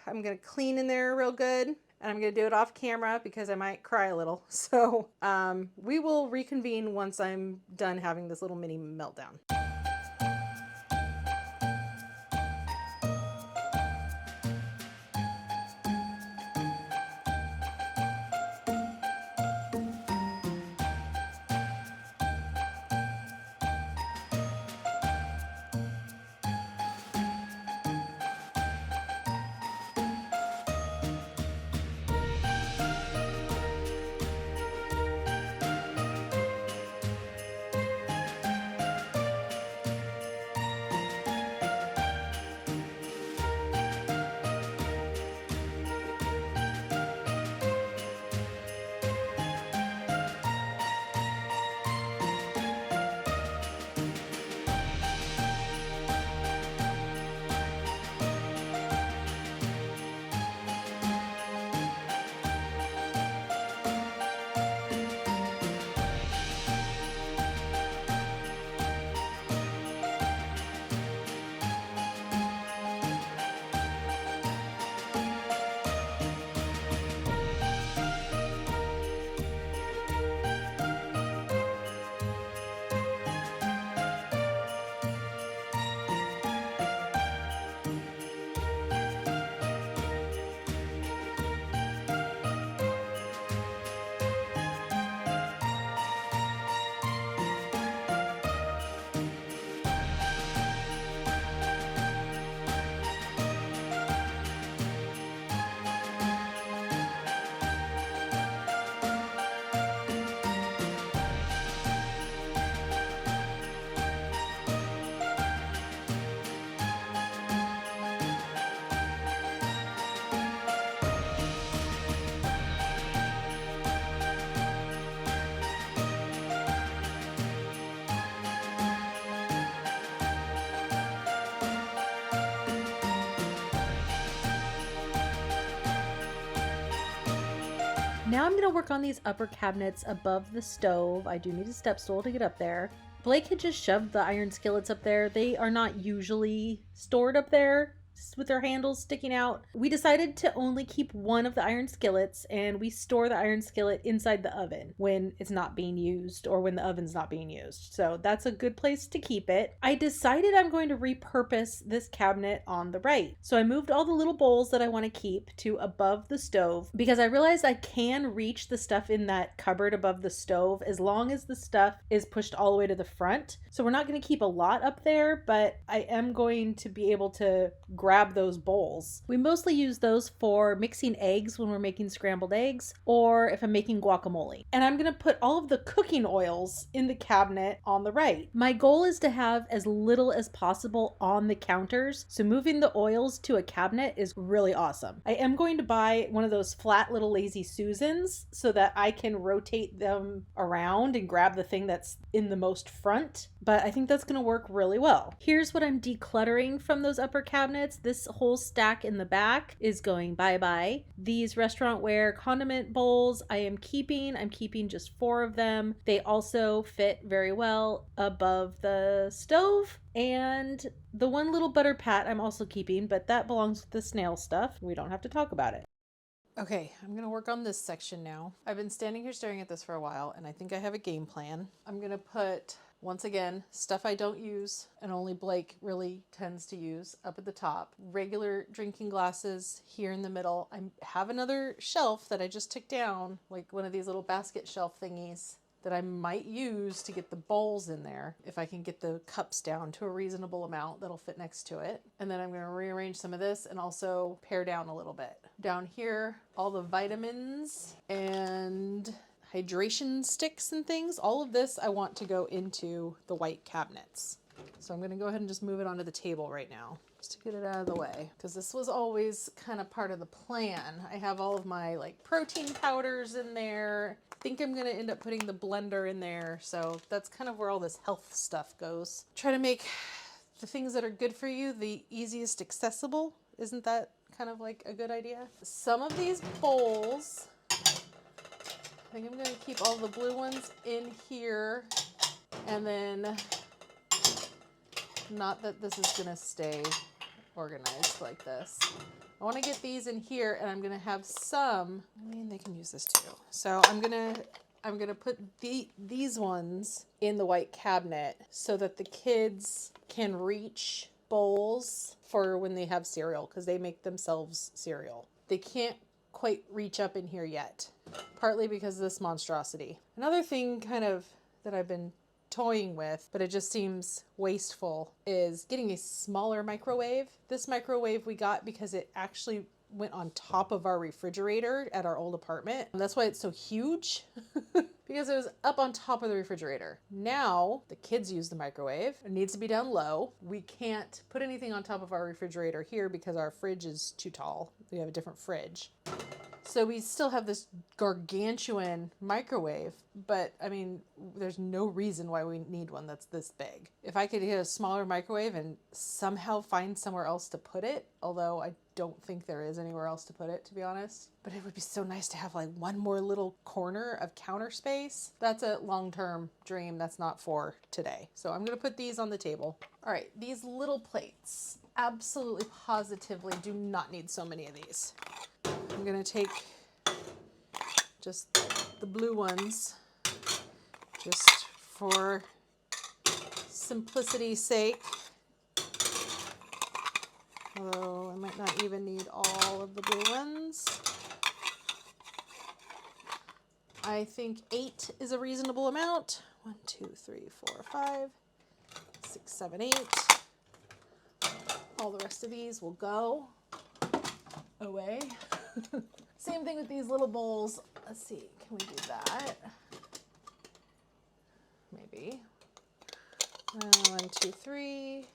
gonna clean in there real good. And I'm gonna do it off camera because I might cry a little. So we will reconvene once I'm done having this little mini meltdown. Now I'm gonna work on these upper cabinets above the stove. I do need a step stool to get up there. Blake had just shoved the iron skillets up there. They are not usually stored up there with their handles sticking out. We decided to only keep one of the iron skillets, and we store the iron skillet inside the oven when it's not being used or when the oven's not being used. So that's a good place to keep it. I decided I'm going to repurpose this cabinet on the right. So I moved all the little bowls that I want to keep to above the stove because I realized I can reach the stuff in that cupboard above the stove as long as the stuff is pushed all the way to the front. So we're not going to keep a lot up there, but I am going to be able to grab those bowls. We mostly use those for mixing eggs when we're making scrambled eggs or if I'm making guacamole. And I'm going to put all of the cooking oils in the cabinet on the right. My goal is to have as little as possible on the counters, so moving the oils to a cabinet is really awesome. I am going to buy one of those flat little Lazy Susans so that I can rotate them around and grab the thing that's in the most front, but I think that's going to work really well. Here's what I'm decluttering from those upper cabinets. This whole stack in the back is going bye-bye. These restaurant ware condiment bowls I'm keeping just 4 of them. They also fit very well above the stove. And the one little butter pat I'm also keeping, but that belongs with the snail stuff. We don't have to talk about it. Okay, I'm going to work on this section now. I've been standing here staring at this for a while, and I think I have a game plan. I'm going to put, once again, stuff I don't use and only Blake really tends to use up at the top. Regular drinking glasses here in the middle. I have another shelf that I just took down, like one of these little basket shelf thingies that I might use to get the bowls in there if I can get the cups down to a reasonable amount that'll fit next to it. And then I'm going to rearrange some of this and also pare down a little bit. Down here, all the vitamins and hydration sticks and things, all of this I want to go into the white cabinets. So I'm going to go ahead and just move it onto the table right now, just to get it out of the way, because this was always kind of part of the plan. I have all of my like protein powders in there. I think I'm going to end up putting the blender in there. So that's kind of where all this health stuff goes. Try to make the things that are good for you the easiest accessible. Isn't that kind of like a good idea? Some of these bowls, I think I'm going to keep all the blue ones in here, and then not that this is going to stay organized like this. I want to get these in here, and I'm going to have some, I mean, they can use this too. So I'm going to put these ones in the white cabinet so that the kids can reach bowls for when they have cereal, because they make themselves cereal. They can't quite reach up in here yet, partly because of this monstrosity. Another thing kind of that I've been toying with, but it just seems wasteful, is getting a smaller microwave. This microwave we got because it actually went on top of our refrigerator at our old apartment. And that's why it's so huge, because it was up on top of the refrigerator. Now the kids use the microwave. It needs to be down low. We can't put anything on top of our refrigerator here because our fridge is too tall. We have a different fridge. So we still have this gargantuan microwave, but I mean, there's no reason why we need one that's this big. If I could get a smaller microwave and somehow find somewhere else to put it, although I don't think there is anywhere else to put it, to be honest, but it would be so nice to have like one more little corner of counter space. That's a long-term dream. That's not for today. So I'm going to put these on the table. All right, these little plates, absolutely positively do not need so many of these. I'm going to take just the blue ones, just for simplicity's sake. Although I might not even need all of the blue ones. I think 8 is a reasonable amount. 1, 2, 3, 4, 5, 6, 7, 8. All the rest of these will go away. Same thing with these little bowls. Let's see, can we do that? Maybe. 1, 2, 3,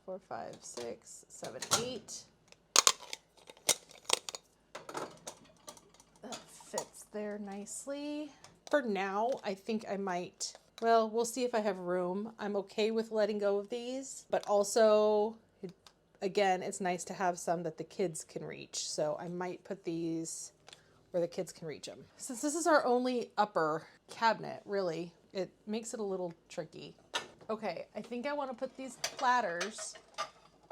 4, 5, 6, 7, 8. That fits there nicely. For now, I think I might, well, we'll see if I have room. I'm okay with letting go of these, but also, again, it's nice to have some that the kids can reach. So I might put these where the kids can reach them. Since this is our only upper cabinet, really, it makes it a little tricky. Okay, I think I want to put these platters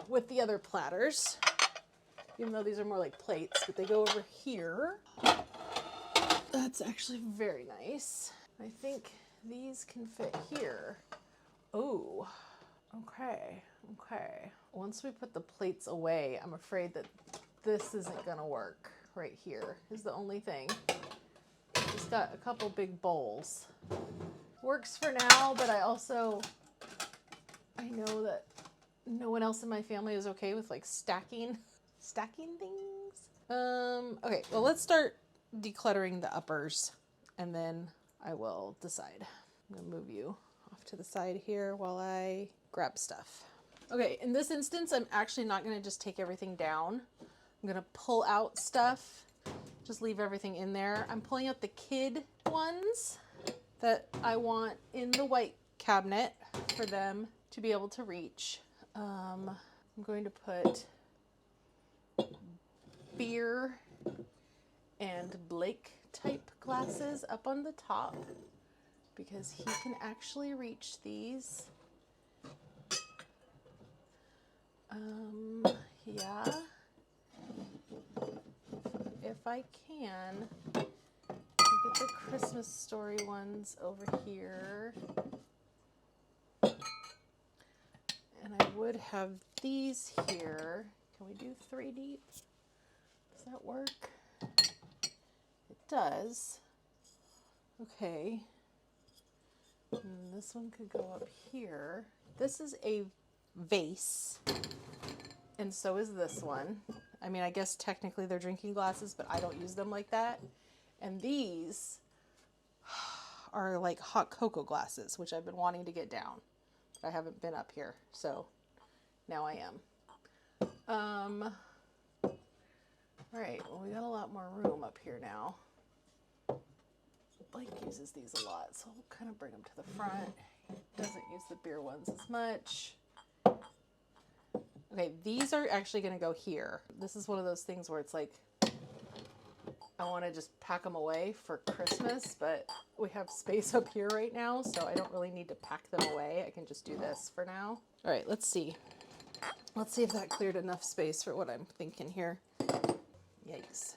with the other platters, even though these are more like plates, but they go over here. That's actually very nice. I think these can fit here. Oh, okay. Once we put the plates away, I'm afraid that this isn't gonna work. Right here is the only thing. It's got a couple big bowls. Works for now, but I know that no one else in my family is okay with like stacking things. Okay, well, let's start decluttering the uppers and then I will decide. I'm gonna move you off to the side here while I grab stuff. Okay, in this instance, I'm actually not gonna just take everything down. I'm gonna pull out stuff, just leave everything in there. I'm pulling out the kid ones that I want in the white cabinet for them to be able to reach. I'm going to put beer and Blake type glasses up on the top because he can actually reach these. Yeah. If I can, get the Christmas story ones over here. And I would have these here. Can we do 3 deep? Does that work? It does. Okay. And this one could go up here. This is a vase. And so is this one. I mean, I guess technically they're drinking glasses, but I don't use them like that. And these are like hot cocoa glasses, which I've been wanting to get down. But I haven't been up here, so now I am. All right, well, we got a lot more room up here now. Blake uses these a lot, so we'll kind of bring them to the front. He doesn't use the beer ones as much. Okay, these are actually going to go here. This is one of those things where it's like, I want to just pack them away for Christmas, but we have space up here right now, so I don't really need to pack them away. I can just do this for now. All right, let's see. Let's see if that cleared enough space for what I'm thinking here. Yikes.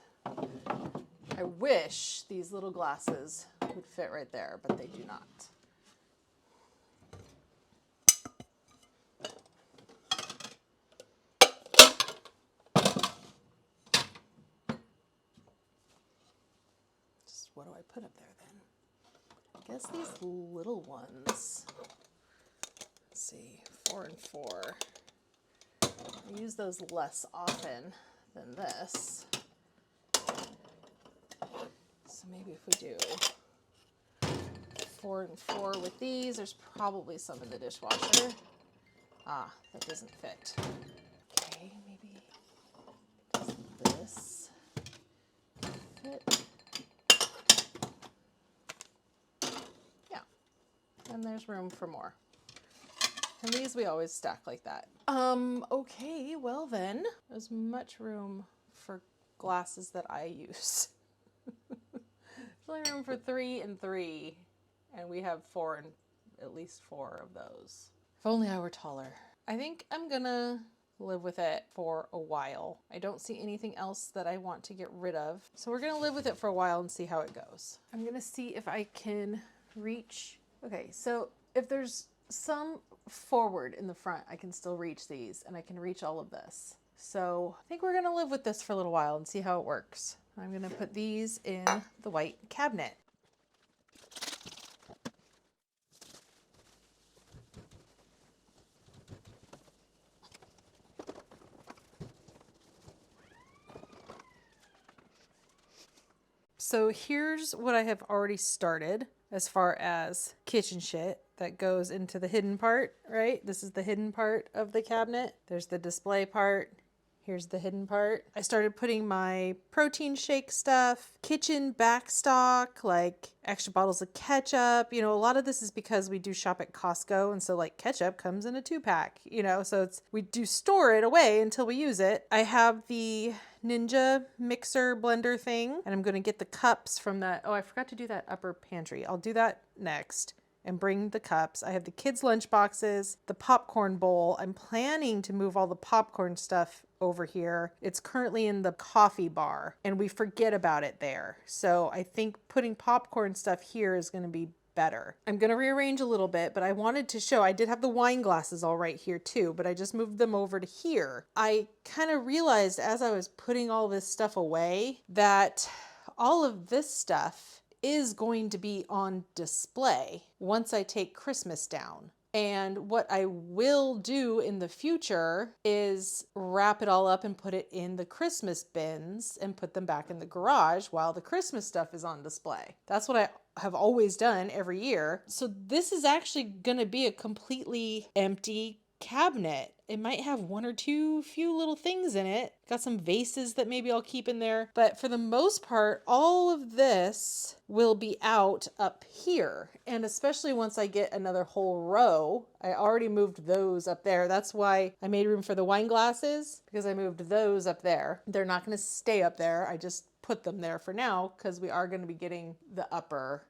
I wish these little glasses would fit right there, but they do not. What do I put up there then? I guess these little ones. Let's see, 4 and 4. I use those less often than this. So maybe if we do 4 and 4 with these, there's probably some in the dishwasher. Ah, that doesn't fit. Okay, maybe does this fit? And there's room for more. And these we always stack like that. Okay, well then, there's much room for glasses that I use. There's only room for 3 and 3, and we have 4 and at least 4 of those. If only I were taller. I think I'm gonna live with it for a while. I don't see anything else that I want to get rid of. So we're gonna live with it for a while and see how it goes. I'm gonna see if I can reach. Okay, so if there's some forward in the front, I can still reach these, and I can reach all of this. So I think we're gonna live with this for a little while and see how it works. I'm gonna put these in the white cabinet. So here's what I have already started as far as kitchen shit that goes into the hidden part, right? This is the hidden part of the cabinet. There's the display part Here's the hidden part. I started putting my protein shake stuff, kitchen back stock, like extra bottles of ketchup. You know, a lot of this is because we do shop at Costco. And so like ketchup comes in a 2-pack, you know, so we do store it away until we use it. I have the Ninja mixer blender thing, and I'm going to get the cups from that. Oh, I forgot to do that upper pantry. I'll do that next. And bring the cups. I have the kids' lunch boxes, the popcorn bowl. I'm planning to move all the popcorn stuff over here. It's currently in the coffee bar and we forget about it there. So I think putting popcorn stuff here is going to be better. I'm going to rearrange a little bit, but I wanted to show, I did have the wine glasses all right here too, but I just moved them over to here. I kind of realized as I was putting all this stuff away that all of this stuff is going to be on display once I take Christmas down. And what I will do in the future is wrap it all up and put it in the Christmas bins and put them back in the garage while the Christmas stuff is on display. That's what I have always done every year. So this is actually going to be a completely empty cabinet. It might have one or two few little things in it. Got some vases that maybe I'll keep in there. But for the most part, all of this will be out up here. And especially once I get another whole row, I already moved those up there. That's why I made room for the wine glasses, because I moved those up there. They're not going to stay up there. I just put them there for now because we are going to be getting the upper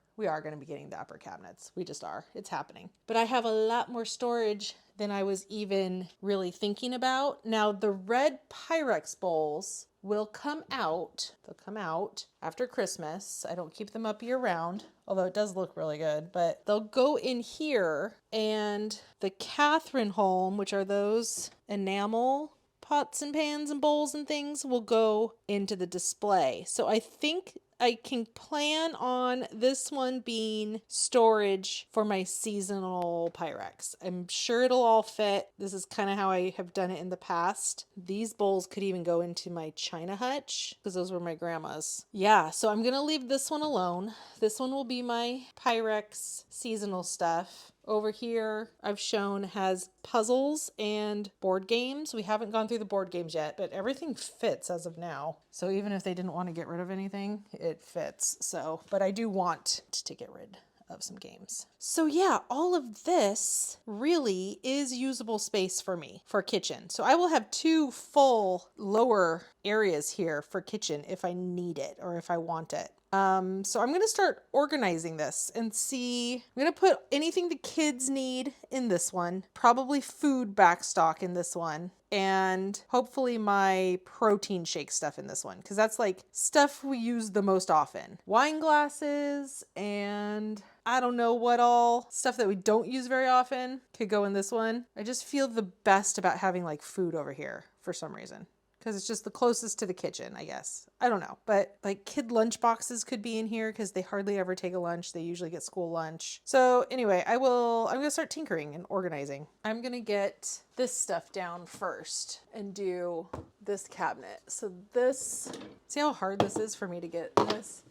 cabinets. We just are. It's happening. But I have a lot more storage than I was even really thinking about. Now, the red Pyrex bowls will come out. They'll come out after Christmas. I don't keep them up year round, although it does look really good. But they'll go in here, and the Catherine home, which are those enamel pots and pans and bowls and things, will go into the display. So I think I can plan on this one being storage for my seasonal Pyrex. I'm sure it'll all fit. This is kind of how I have done it in the past. These bowls could even go into my china hutch because those were my grandma's. Yeah, so I'm going to leave this one alone. This one will be my Pyrex seasonal stuff. Over here, I've shown has puzzles and board games. We haven't gone through the board games yet, but everything fits as of now. So even if they didn't want to get rid of anything, it fits. So, but I do want to get rid of some games. So yeah, all of this really is usable space for me for kitchen. So I will have 2 full lower areas here for kitchen if I need it or if I want it. So I'm going to start organizing this and see. I'm going to put anything the kids need in this one, probably food backstock in this one, and hopefully my protein shake stuff in this one, because that's like stuff we use the most often. Wine glasses and I don't know what all stuff that we don't use very often could go in this one. I just feel the best about having like food over here for some reason, because it's just the closest to the kitchen, I guess. I don't know. But like kid lunch boxes could be in here because they hardly ever take a lunch. They usually get school lunch. So anyway, I'm going to start tinkering and organizing. I'm going to get this stuff down first and do this cabinet. So this, see how hard this is for me to get this?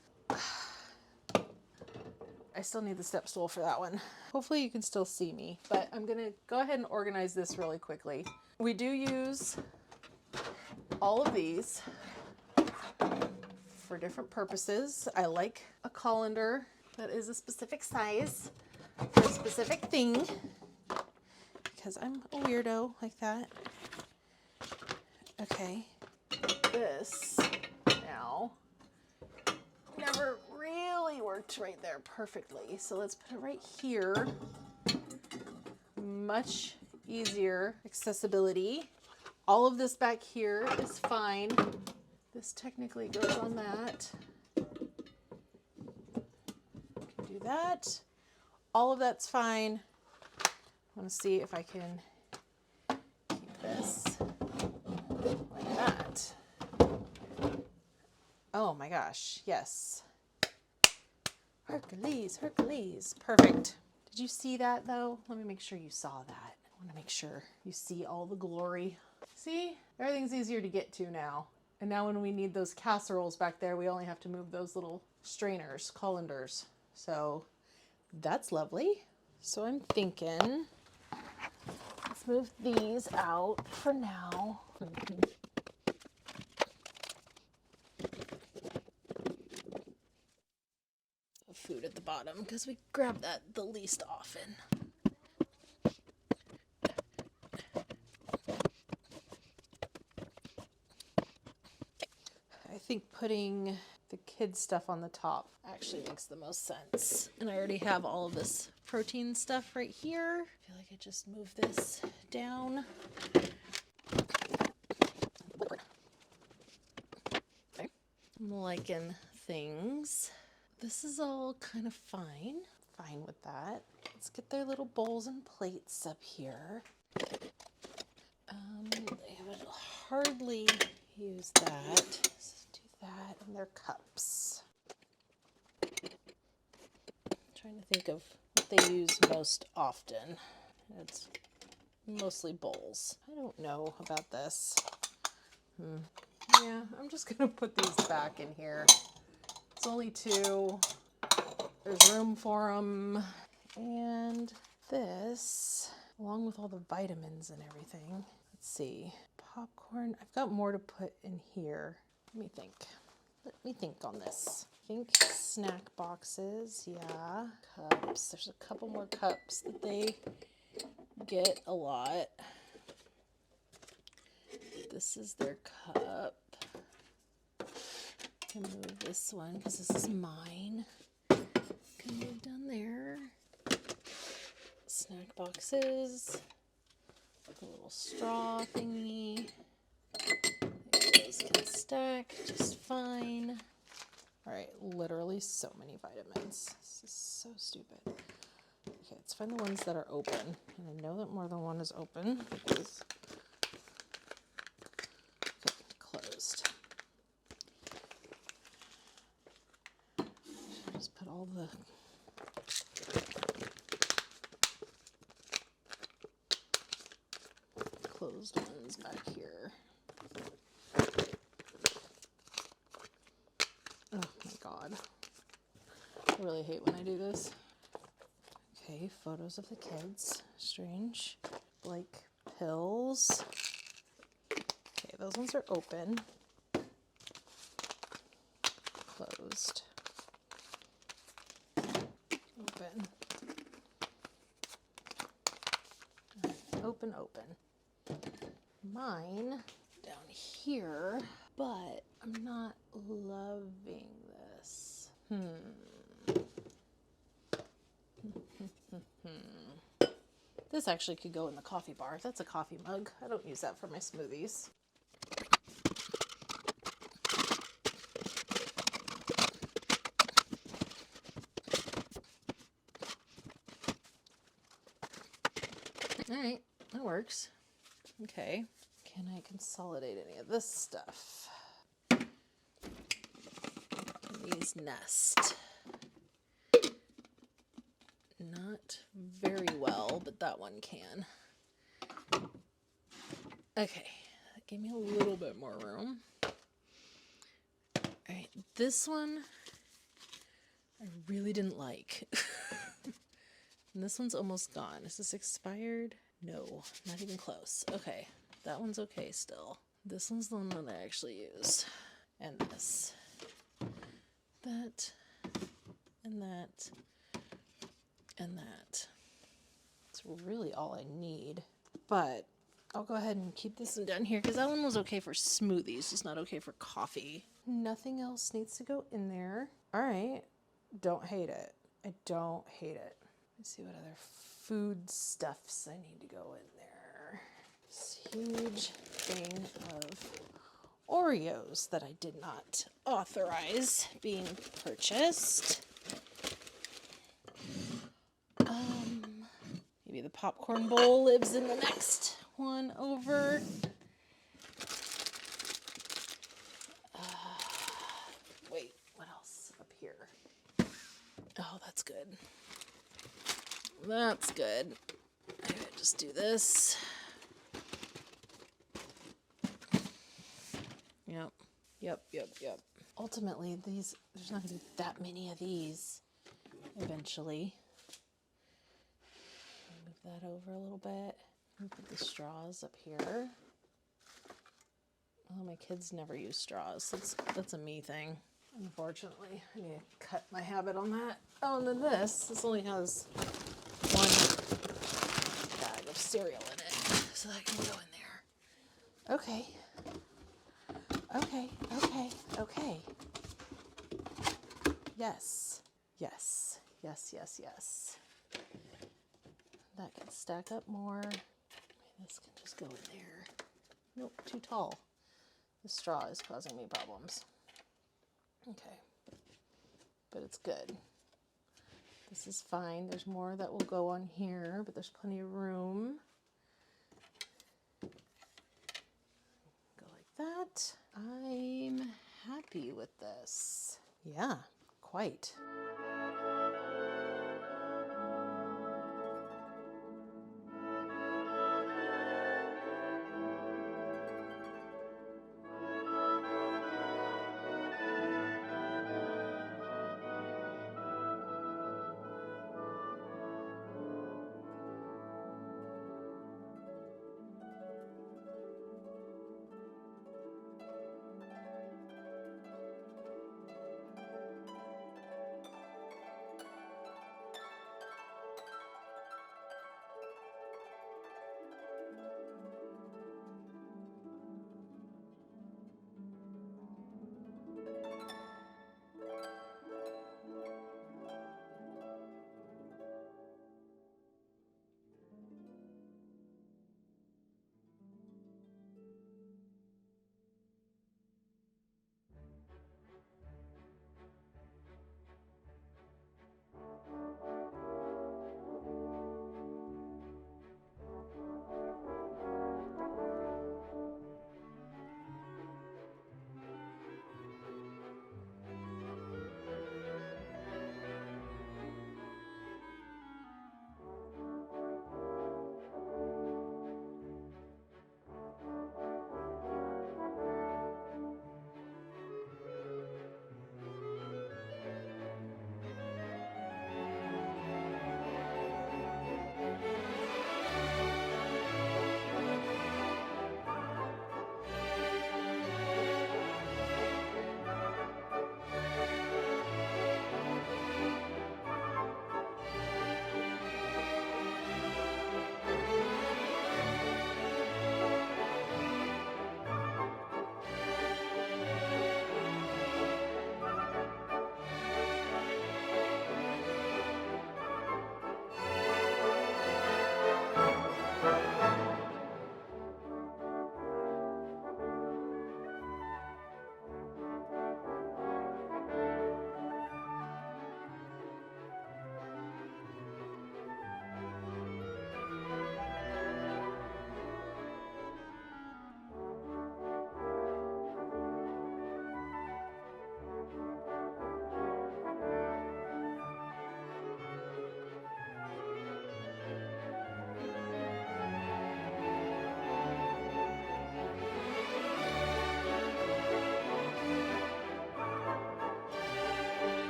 I still need the step stool for that one. Hopefully you can still see me, but I'm going to go ahead and organize this really quickly. We do use all of these for different purposes. I like a colander that is a specific size for a specific thing because I'm a weirdo like that. Okay, this now never really worked right there perfectly. So let's put it right here. Much easier accessibility. All of this back here is fine. This technically goes on that. Do that. All of that's fine. I want to see if I can keep this like that. Oh my gosh, yes. Hercules, Hercules. Perfect. Did you see that though? Let me make sure you saw that. I want to make sure you see all the glory. See? Everything's easier to get to now. And now when we need those casseroles back there, we only have to move those little strainers, colanders. So that's lovely. So I'm thinking, let's move these out for now. bottom because we grab that the least often. I think putting the kids stuff on the top actually makes the most sense. And I already have all of this protein stuff right here. I feel like I just move this down. I'm liking things. This is all kind of fine. Fine with that. Let's get their little bowls and plates up here. They would hardly use that. Let's do that and their cups. Trying to think of what they use most often. It's mostly bowls. I don't know about this. Yeah, I'm just gonna put these back in here. It's only 2. There's room for them. And this, along with all the vitamins and everything. Let's see. Popcorn. I've got more to put in here. Let me think. Let me think on this. I think snack boxes. Yeah. Cups. There's a couple more cups that they get a lot. This is their cup. Can move this one because this is mine. Can move down there. Snack boxes. The little straw thingy. Those can stack just fine. All right, literally so many vitamins. This is so stupid. Okay, let's find the ones that are open. And I know that more than one is open because closed. Just put all the closed ones back here. Oh my god. I really hate when I do this. Okay, photos of the kids. Strange. Blake pills. Okay, those ones are open. Closed. Open. Open, open. Mine down here, but I'm not loving this. This actually could go in the coffee bar. That's a coffee mug. I don't use that for my smoothies. All right, that works. Okay, can I consolidate any of this stuff? These nest. Not very well, but that one can. Okay, that gave me a little bit more room. All right, this one I really didn't like. And this one's almost gone. Is this expired? No, not even close. Okay, that one's okay still. This one's the one that I actually use. And this. That. And that. And that. It's really all I need. But I'll go ahead and keep this one down here because that one was okay for smoothies, just not okay for coffee. Nothing else needs to go in there. All right. Don't hate it. I don't hate it. Let's see what other food stuffs I need to go in there. This huge thing of Oreos that I did not authorize being purchased. Maybe the popcorn bowl lives in the next one over. Wait, what else up here? Oh, that's good. That's good. Okay, just do this. Yep. Ultimately, there's not going to be that many of these eventually. Move that over a little bit. And put the straws up here. Oh, my kids never use straws. That's a me thing. Unfortunately, I need to cut my habit on that. Oh, and then this only has one bag of cereal in it, so that can go in there. Okay. Okay, okay, okay. Yes, yes, yes, yes, yes. That can stack up more. This can just go in there. Nope, too tall. The straw is causing me problems. Okay, but it's good. This is fine. There's more that will go on here, but there's plenty of room. Go like that. I'm happy with this. Yeah, quite.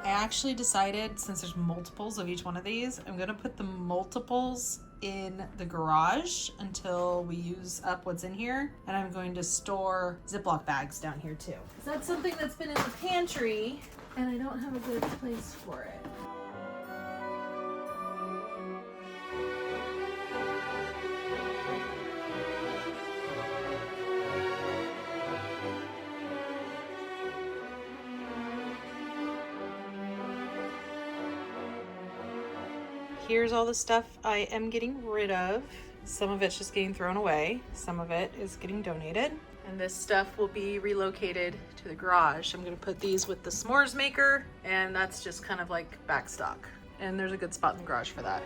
I actually decided, since there's multiples of each one of these, I'm going to put the multiples in the garage until we use up what's in here. And I'm going to store Ziploc bags down here too. So that's something that's been in the pantry and I don't have a good place for it. Here's all the stuff I am getting rid of. Some of it's just getting thrown away. Some of it is getting donated. And this stuff will be relocated to the garage. I'm gonna put these with the s'mores maker, and that's just kind of like back stock. And there's a good spot in the garage for that.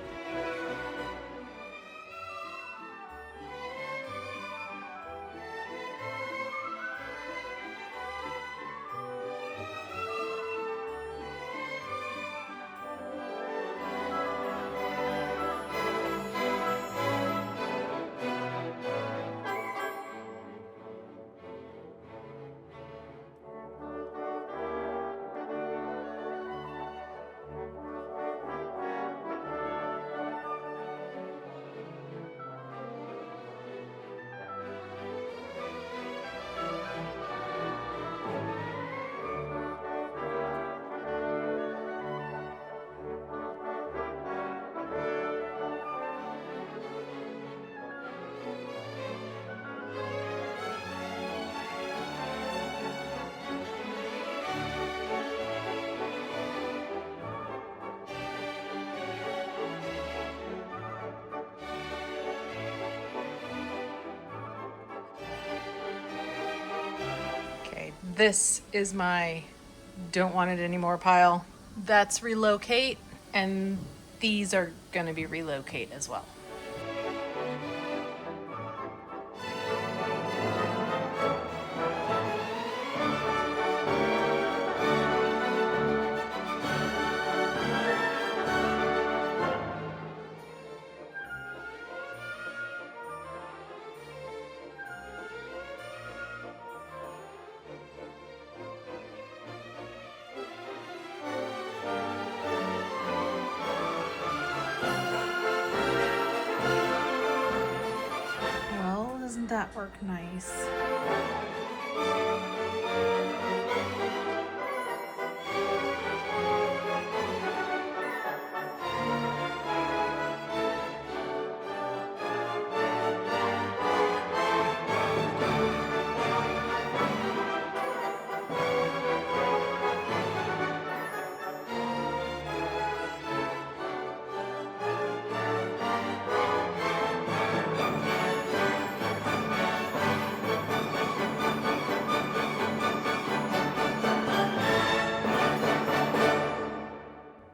This is my don't want it anymore pile. That's relocate, and these are gonna be relocate as well. Well, doesn't that work nice?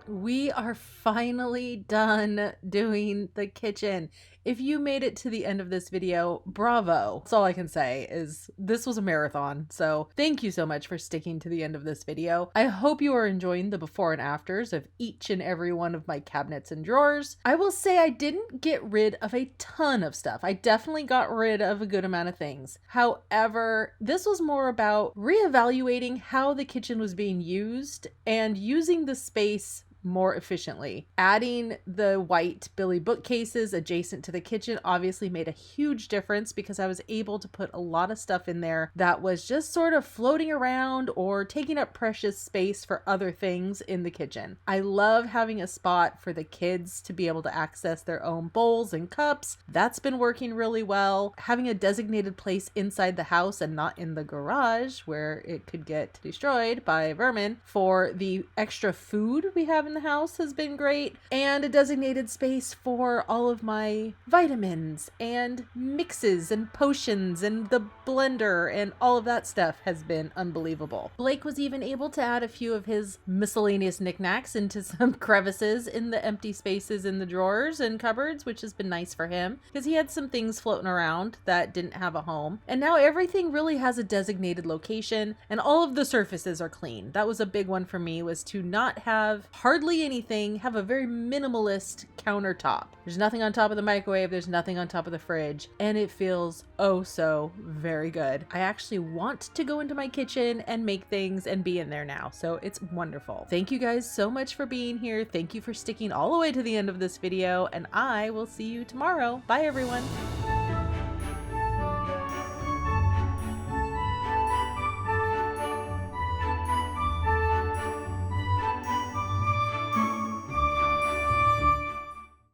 We are finally done doing the kitchen. If you made it to the end of this video, bravo. That's all I can say is this was a marathon. So thank you so much for sticking to the end of this video. I hope you are enjoying the before and afters of each and every one of my cabinets and drawers. I will say I didn't get rid of a ton of stuff. I definitely got rid of a good amount of things. However, this was more about reevaluating how the kitchen was being used and using the space more efficiently. Adding the white Billy bookcases adjacent to the kitchen obviously made a huge difference because I was able to put a lot of stuff in there that was just sort of floating around or taking up precious space for other things in the kitchen. I love having a spot for the kids to be able to access their own bowls and cups. That's been working really well. Having a designated place inside the house and not in the garage where it could get destroyed by vermin for the extra food we have in the house has been great, and a designated space for all of my vitamins and mixes and potions and the blender and all of that stuff has been unbelievable. Blake was even able to add a few of his miscellaneous knickknacks into some crevices in the empty spaces in the drawers and cupboards, which has been nice for him because he had some things floating around that didn't have a home. And now everything really has a designated location and all of the surfaces are clean. That was a big one for me, was to not have hardly anything, have a very minimalist countertop. There's nothing on top of the microwave, there's nothing on top of the fridge, and it feels oh so very good. I actually want to go into my kitchen and make things and be in there now, so it's wonderful. Thank you guys so much for being here. Thank you for sticking all the way to the end of this video, and I will see you tomorrow. Bye everyone.